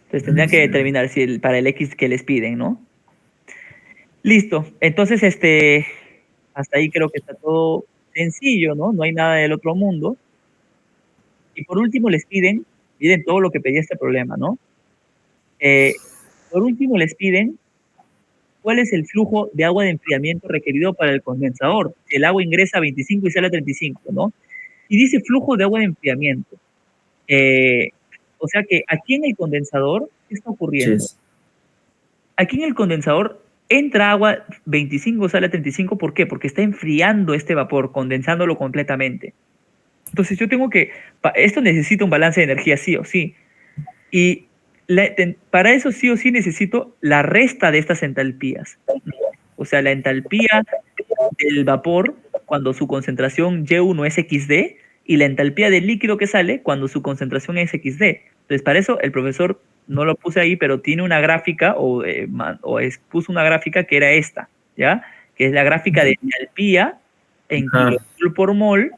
Entonces tendrían que determinar si para el X que les piden, ¿no? Listo. Entonces, hasta ahí creo que está todo sencillo, ¿no? No hay nada del otro mundo. Y por último les piden, miren todo lo que pedía este problema, ¿no? Por último les piden cuál es el flujo de agua de enfriamiento requerido para el condensador. Si el agua ingresa a 25 y sale a 35, ¿no? Y dice flujo de agua de enfriamiento. O sea que aquí en el condensador, ¿qué está ocurriendo? Yes. Aquí en el condensador entra agua 25, sale a 35, ¿por qué? Porque está enfriando este vapor, condensándolo completamente. Entonces yo tengo que, esto necesita un balance de energía sí o sí. Y para eso sí o sí necesito la resta de estas entalpías. O sea, la entalpía del vapor cuando su concentración Y1 es XD y la entalpía del líquido que sale cuando su concentración es XD. Entonces, para eso el profesor no lo puse ahí, pero tiene una gráfica puso una gráfica que era esta, ¿ya? Que es la gráfica de entalpía en kilojoule por mol.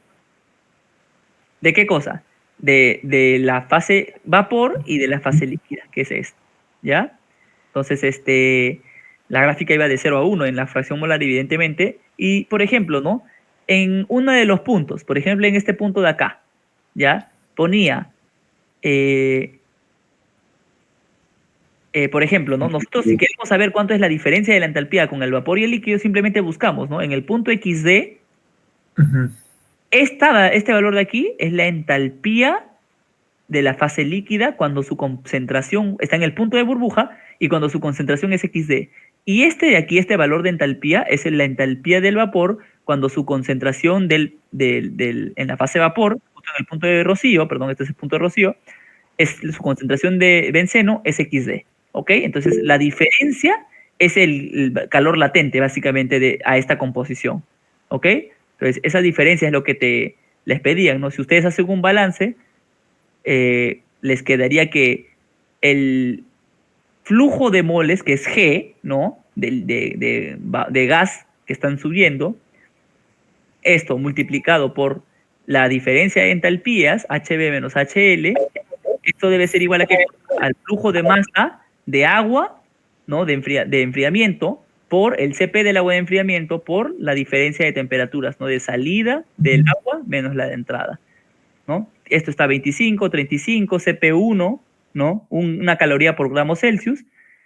¿De qué cosa? De la fase vapor y de la fase líquida, que es esto, ¿ya? Entonces, la gráfica iba de 0 a 1 en la fracción molar, evidentemente, y, por ejemplo, ¿no? En uno de los puntos, por ejemplo, en este punto de acá, ¿ya? Ponía, por ejemplo, ¿no? Nosotros, si queremos saber cuánto es la diferencia de la entalpía con el vapor y el líquido, simplemente buscamos, ¿no? En el punto XD, este valor de aquí es la entalpía de la fase líquida cuando su concentración está en el punto de burbuja y cuando su concentración es XD. Y este de aquí, este valor de entalpía, es la entalpía del vapor cuando su concentración en la fase vapor, justo en el punto de rocío, perdón, este es el punto de rocío, su concentración de benceno es XD. ¿Ok? Entonces, la diferencia es el calor latente, básicamente, a esta composición. ¿Ok? Entonces, esa diferencia es lo que les pedían, ¿no? Si ustedes hacen un balance, les quedaría que el flujo de moles, que es G, ¿no? De gas que están subiendo, esto multiplicado por la diferencia de entalpías, HB menos HL, esto debe ser igual a ¿qué? Al flujo de masa de agua, ¿no? De enfriamiento, por el CP del agua de enfriamiento, por la diferencia de temperaturas, ¿no? De salida del agua menos la de entrada, ¿no? Esto está 25, 35, CP1, ¿no? Una caloría por gramo Celsius,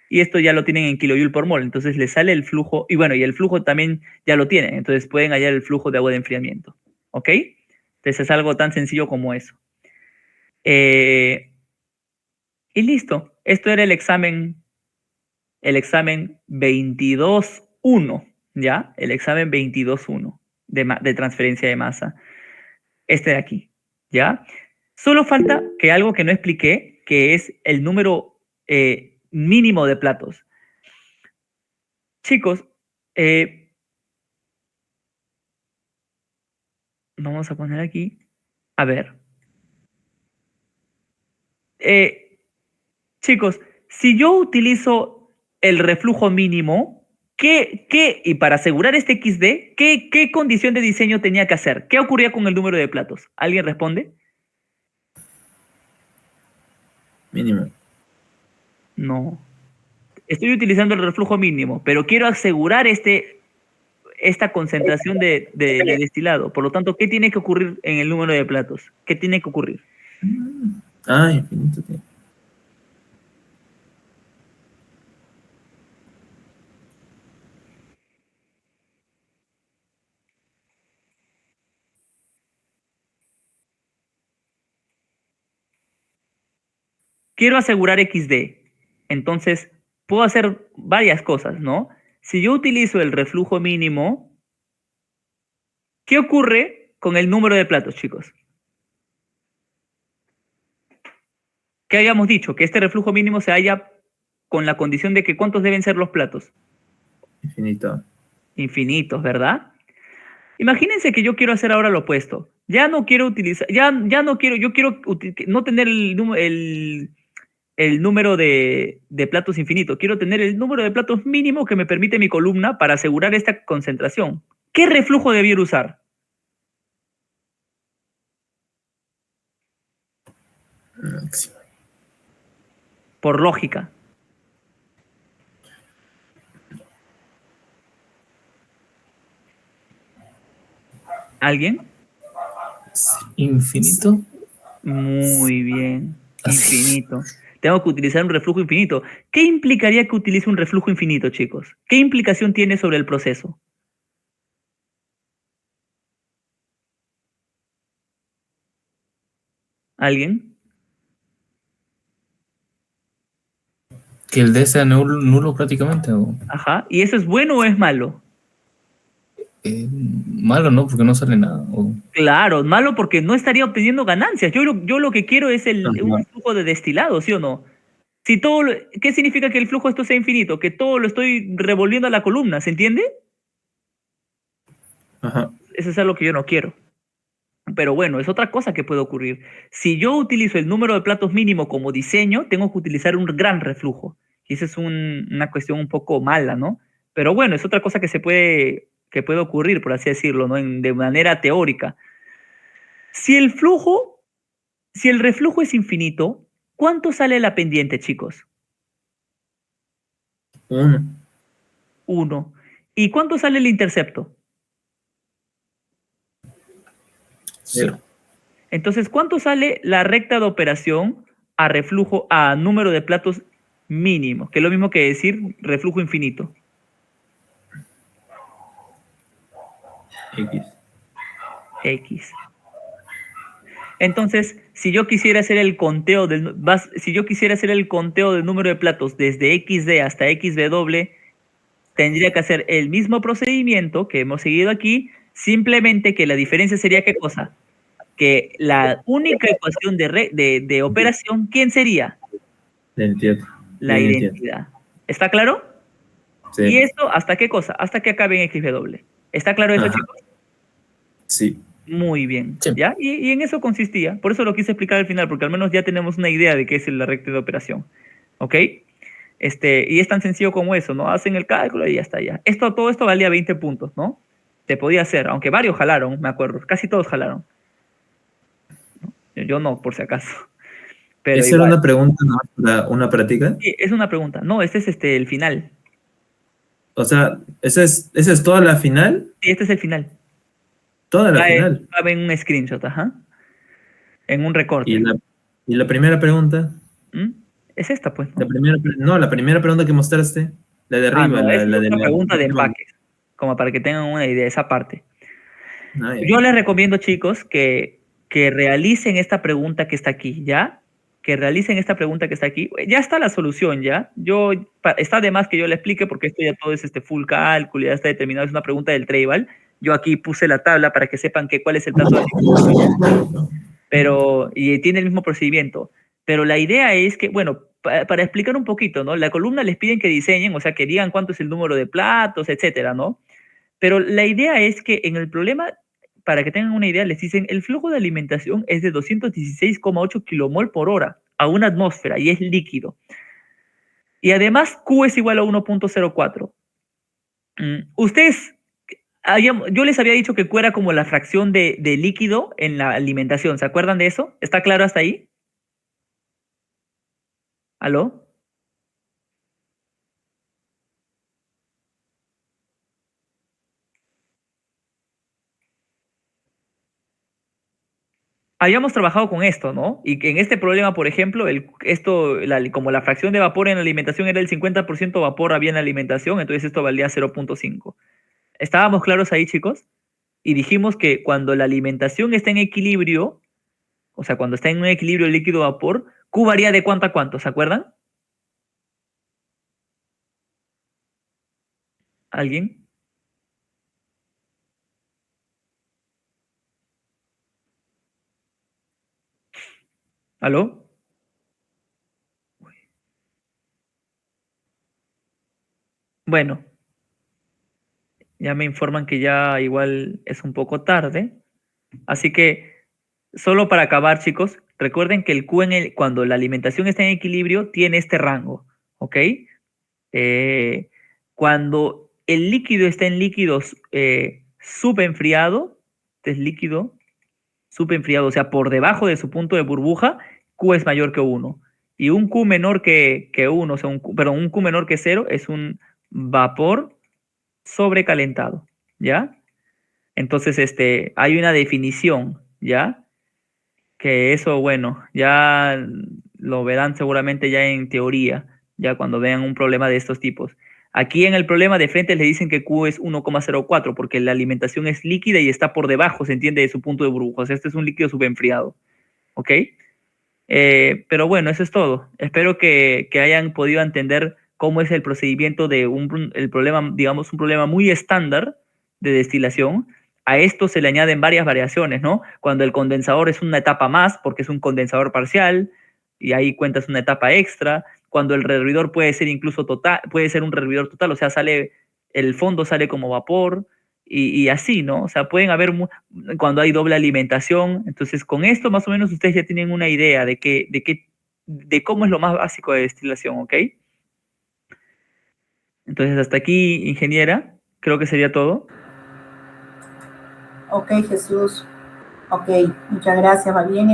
y esto ya lo tienen en kilojoule por mol, entonces les sale el flujo, y bueno, y el flujo también ya lo tienen, entonces pueden hallar el flujo de agua de enfriamiento, ¿ok? Entonces es algo tan sencillo como eso. Y listo, esto era el examen 22.1, ¿ya? El examen 22.1 de transferencia de masa. Este de aquí, ¿ya? Solo falta que algo que no expliqué, que es el número mínimo de platos. Chicos, vamos a poner aquí, a ver. Chicos, si yo utilizo el reflujo mínimo, y para asegurar este XD, ¿qué condición de diseño tenía que hacer? ¿Qué ocurría con el número de platos? ¿Alguien responde? Mínimo. No. Estoy utilizando el reflujo mínimo, pero quiero asegurar esta concentración de destilado. Por lo tanto, ¿qué tiene que ocurrir en el número de platos? ¿Qué tiene que ocurrir? Infinito. Quiero asegurar XD. Entonces, puedo hacer varias cosas, ¿no? Si yo utilizo el reflujo mínimo, ¿qué ocurre con el número de platos, chicos? ¿Qué habíamos dicho? Que este reflujo mínimo se halla con la condición de que ¿cuántos deben ser los platos? Infinito. Infinitos, ¿verdad? Imagínense que yo quiero hacer ahora lo opuesto. Ya no quiero utilizar, ya no quiero, yo quiero no tener el número de platos infinito. Quiero tener el número de platos mínimo que me permite mi columna para asegurar esta concentración. ¿Qué reflujo debiera usar? Máximo. Por lógica. ¿Alguien? Infinito. Muy bien. Así. Infinito. Tengo que utilizar un reflujo infinito. ¿Qué implicaría que utilice un reflujo infinito, chicos? ¿Qué implicación tiene sobre el proceso? ¿Alguien? Que el D sea nulo prácticamente. Ajá. ¿Y eso es bueno o es malo? Malo, ¿no? Porque no sale nada. Claro, malo porque no estaría obteniendo ganancias. Yo lo que quiero es un Ajá. flujo de destilado, ¿sí o no? Si todo ¿qué significa que el flujo esto sea infinito? Que todo lo estoy revolviendo a la columna, ¿se entiende? Ajá. Eso es algo que yo no quiero. Pero bueno, es otra cosa que puede ocurrir. Si yo utilizo el número de platos mínimo como diseño, tengo que utilizar un gran reflujo. Y esa es una cuestión un poco mala, ¿no? Pero bueno, es otra cosa que puede ocurrir, por así decirlo, ¿no? De manera teórica. Si el flujo, si el reflujo es infinito, ¿cuánto sale la pendiente, chicos? 1. 1. ¿Y cuánto sale el intercepto? 0. Entonces, ¿cuánto sale la recta de operación a reflujo, a número de platos mínimo? Que es lo mismo que decir reflujo infinito. X. X. Entonces, si yo quisiera hacer el conteo del número de platos desde XD hasta XW, tendría que hacer el mismo procedimiento que hemos seguido aquí, simplemente que la diferencia sería ¿qué cosa? Que la única ecuación de operación, ¿quién sería? La entiendo. La Bien, entiendo. identidad. ¿Está claro? ¿Y Sí. esto hasta qué cosa? Hasta que acabe en XW. ¿Está claro eso, Ajá. chicos? Sí. Muy bien. Sí. ¿Ya? Y en eso consistía. Por eso lo quise explicar al final, porque al menos ya tenemos una idea de qué es la recta de operación. ¿Ok? Y es tan sencillo como eso, ¿no? Hacen el cálculo y ya está, ya. Todo esto valía 20 puntos, ¿no? Se podía hacer, aunque varios jalaron, me acuerdo. Casi todos jalaron. Yo no, por si acaso. Pero ¿Esa era igual. una pregunta, no? ¿Una práctica? Sí, es una pregunta. No, este es el final. O sea, ¿esa es toda la final? Sí, este es el final. Toda la Va final. en un screenshot, ajá. En un Y recorte. la primera pregunta. ¿Mm? Es esta, pues, ¿no? La primera pregunta que mostraste. La de Ah, arriba, no, esa es la de una la. pregunta de empaques, como para que tengan una idea de esa parte. Ah, ya. Yo les recomiendo, chicos, que realicen esta pregunta que está aquí, ¿ya? Que realicen esta pregunta que está aquí. Ya está la solución, ¿ya? Está de más que yo le explique porque esto ya todo es full cálculo, ya está determinado, es una pregunta del Tribal. Yo aquí puse la tabla para que sepan cuál es el plazo de y tiene el mismo procedimiento. Pero la idea es que, bueno, para explicar un poquito, ¿no? La columna les piden que diseñen, o sea, que digan cuánto es el número de platos, etcétera, ¿no? Pero la idea es que en el problema, para que tengan una idea, les dicen, el flujo de alimentación es de 216,8 kilomol por hora a una atmósfera y es líquido. Y además Q es igual a 1.04. Ustedes, yo les había dicho que Q era como la fracción de líquido en la alimentación. ¿Se acuerdan de eso? ¿Está claro hasta ahí? ¿Aló? Habíamos trabajado con esto, ¿no? Y que en este problema, por ejemplo, como la fracción de vapor en la alimentación era el 50% vapor había en la alimentación, entonces esto valía 0.5. ¿Estábamos claros ahí, chicos? Y dijimos que cuando la alimentación está en equilibrio, o sea, cuando está en un equilibrio líquido-vapor, Q varía de cuánto a cuánto, ¿se acuerdan? ¿Alguien? ¿Aló? Bueno, ya me informan que ya igual es un poco tarde, así que solo para acabar, chicos, recuerden que el Q cuando la alimentación está en equilibrio tiene este rango, ¿ok? Cuando el líquido está en líquidos subenfriado, este es líquido subenfriado, o sea, por debajo de su punto de burbuja, Q es mayor que 1. Y un Q menor que 1, o sea, un Q menor que 0 es un vapor sobrecalentado, ¿ya? Entonces, hay una definición, ¿ya? que eso, bueno, ya lo verán seguramente ya en teoría, ya cuando vean un problema de estos tipos. Aquí en el problema de frente le dicen que Q es 1,04 porque la alimentación es líquida y está por debajo, se entiende, de su punto de burbuja. O sea, este es un líquido subenfriado. ¿Ok? Pero bueno, eso es todo. Espero que hayan podido entender cómo es el procedimiento de el problema, digamos, un problema muy estándar de destilación. A esto se le añaden varias variaciones, ¿no? Cuando el condensador es una etapa más, porque es un condensador parcial, y ahí cuentas una etapa extra. Cuando el rehervidor puede ser incluso total, puede ser un rehervidor total, o sea, el fondo sale como vapor, y así, ¿no? O sea, pueden haber cuando hay doble alimentación. Entonces, con esto más o menos ustedes ya tienen una idea de cómo es lo más básico de destilación, ¿ok? Entonces, hasta aquí, ingeniera, creo que sería todo. Ok, Jesús. Ok, muchas gracias. Va bien,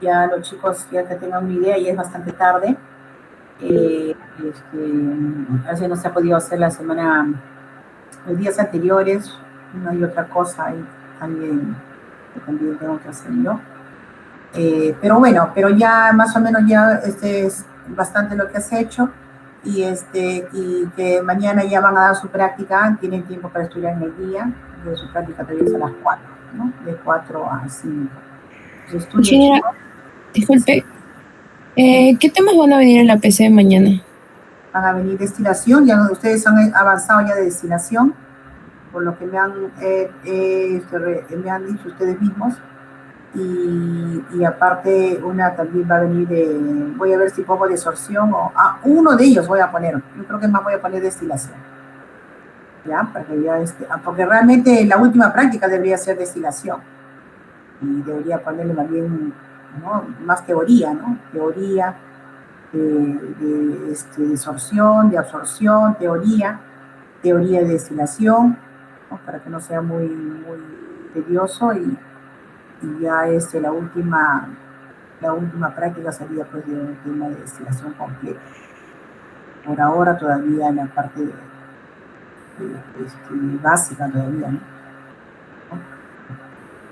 ya los chicos ya que tengan una idea, ya es bastante tarde. A veces no se ha podido hacer los días anteriores, no hay otra cosa, y también tengo que hacerlo. Pero bueno, pero ya más o menos ya es bastante lo que has hecho, y que mañana ya van a dar su práctica, tienen tiempo para estudiar en el día, de su práctica todavía es a las 4, ¿no? De 4 a 5. Ingeniera, disculpe, ¿qué temas van a venir en la PC de mañana? Van a venir destilación, ya ustedes han avanzado ya de destilación, por lo que me han dicho ustedes mismos, y aparte también va a venir voy a ver si pongo desorción, uno de ellos voy a poner, yo creo que más voy a poner destilación, ¿ya? Porque realmente la última práctica debería ser destilación, y debería ponerle más bien, ¿no? Más teoría, ¿no? Teoría, de desorción, de absorción, teoría de destilación, ¿no? Para que no sea muy tedioso, y ya la última práctica sería pues de un tema de destilación completa. Por ahora todavía en la parte básica todavía, ¿no?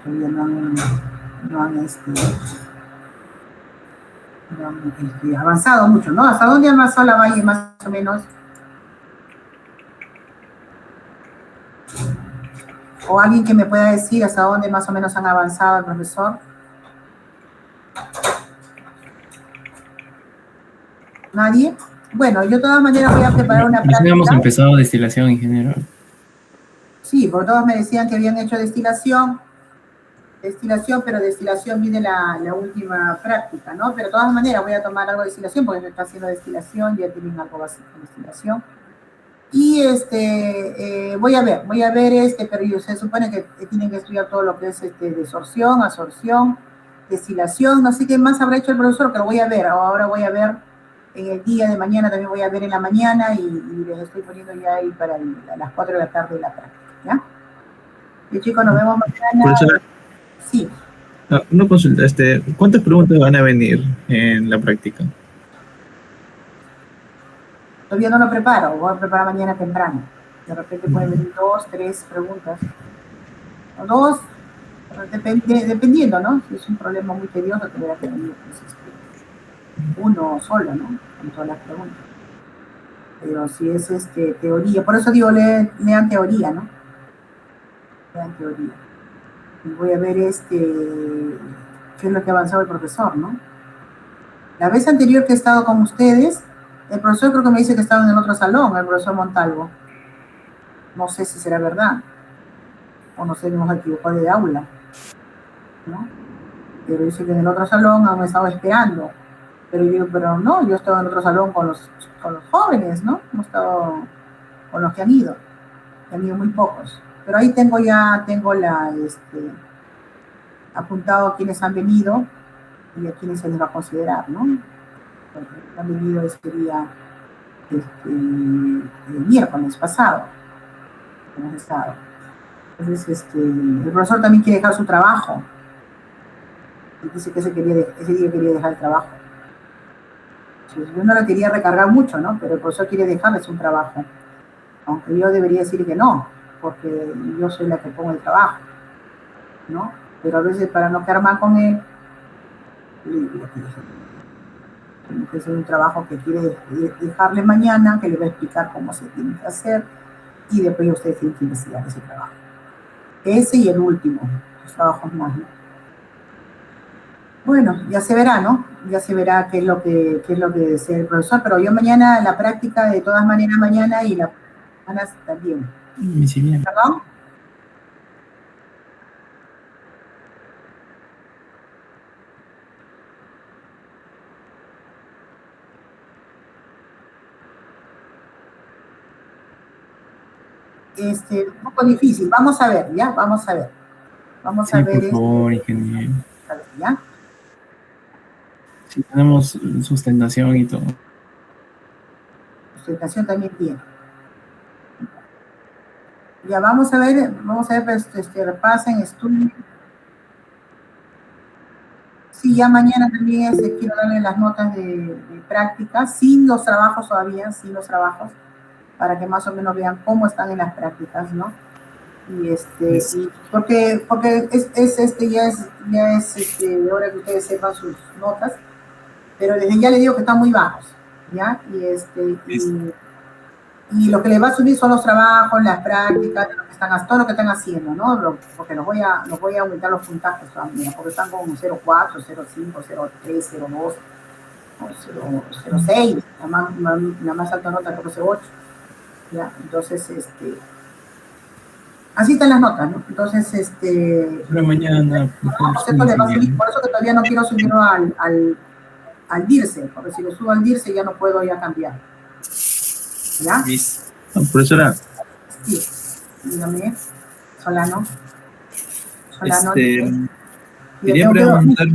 Todavía no han avanzado mucho, ¿no? ¿Hasta dónde ha avanzado la Valle más o menos? ¿O alguien que me pueda decir hasta dónde más o menos han avanzado el profesor? ¿Nadie? Bueno, yo de todas maneras voy a preparar una práctica. Hemos empezado destilación, ingeniero. Sí, por todos me decían que habían hecho destilación, pero destilación viene la última práctica, ¿no? Pero de todas maneras voy a tomar algo de destilación, porque no está haciendo destilación, ya tienen algo básico de destilación. Y voy a ver, pero se supone que tienen que estudiar todo lo que es desorción, absorción, destilación, no sé qué más habrá hecho el profesor, que lo voy a ver. Ahora voy a ver en el día de mañana, también voy a ver en la mañana, y les estoy poniendo ya ahí para a las 4 de la tarde la práctica, ¿ya? Y chicos, nos vemos mañana. Profesora, sí. Una consulta, ¿cuántas preguntas van a venir en la práctica? Todavía no lo preparo, voy a preparar mañana temprano. De repente pueden venir 2, 3 preguntas. O 2, dependiendo, ¿no? Si es un problema muy tedioso, tendrá que venir pues, uno solo, ¿no? Con todas las preguntas. Pero si es teoría, por eso digo, lean teoría, ¿no? Lean teoría. Y voy a ver qué es lo que ha avanzado el profesor, ¿no? La vez anterior que he estado con ustedes, el profesor creo que me dice que estaba en el otro salón, el profesor Montalvo. No sé si será verdad. O no sé, nos equivocó de aula, ¿no? Pero dice que en el otro salón han estado esperando. Pero no, yo he estado en otro salón con los jóvenes, ¿no? Hemos estado con los que han ido muy pocos. Pero ahí tengo apuntado a quienes han venido y a quienes se les va a considerar, ¿no? Porque han venido este día, el miércoles pasado, hemos estado. Entonces, el profesor también quiere dejar su trabajo. Y dice que ese día quería dejar el trabajo. Yo no lo quería recargar mucho, ¿no? Pero el profesor quiere dejarles un trabajo. Aunque yo debería decir que no, porque yo soy la que pongo el trabajo, ¿no? pero a veces para no quedar mal con él, es un trabajo que quiere dejarle mañana, que le va a explicar cómo se tiene que hacer, y después ustedes tienen que investigar ese trabajo. Ese y el último, los trabajos más, ¿no? Bueno, ya se verá, ¿no? Ya se verá qué es lo que desea el profesor, pero yo mañana, la práctica, de todas maneras mañana, y la semana también. ¿Perdón? Un poco difícil. Vamos a ver, ¿ya? Vamos a ver. Vamos a ver. Por favor, ingeniero. A ver, ¿ya? Si tenemos sustentación y todo. Sustentación también tiene. Ya, vamos a ver, pues, repasen, estudien. Sí, ya mañana también quiero darle las notas de práctica, sin los trabajos todavía, sin los trabajos, para que más o menos vean cómo están en las prácticas, ¿no? Y porque ya es hora que ustedes sepan sus notas, pero desde ya les digo que están muy bajos, ¿ya? Y lo que les va a subir son los trabajos, las prácticas, todo lo que están haciendo, ¿no? Porque los voy a aumentar los puntajes también, porque están con 0.4, 0.5, 0.3, 0.2, 0.6, la más alta nota creo que es 0.8, ¿ya? Entonces, así están las notas, ¿no? Entonces, Pero mañana, por eso que todavía no quiero subirlo al DIRCE, porque si lo subo al DIRCE ya no puedo ya cambiar. ¿Ya? Profesora. Sí, dígame, Solano. Quería preguntar,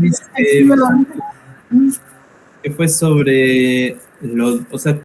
que fue sobre o sea,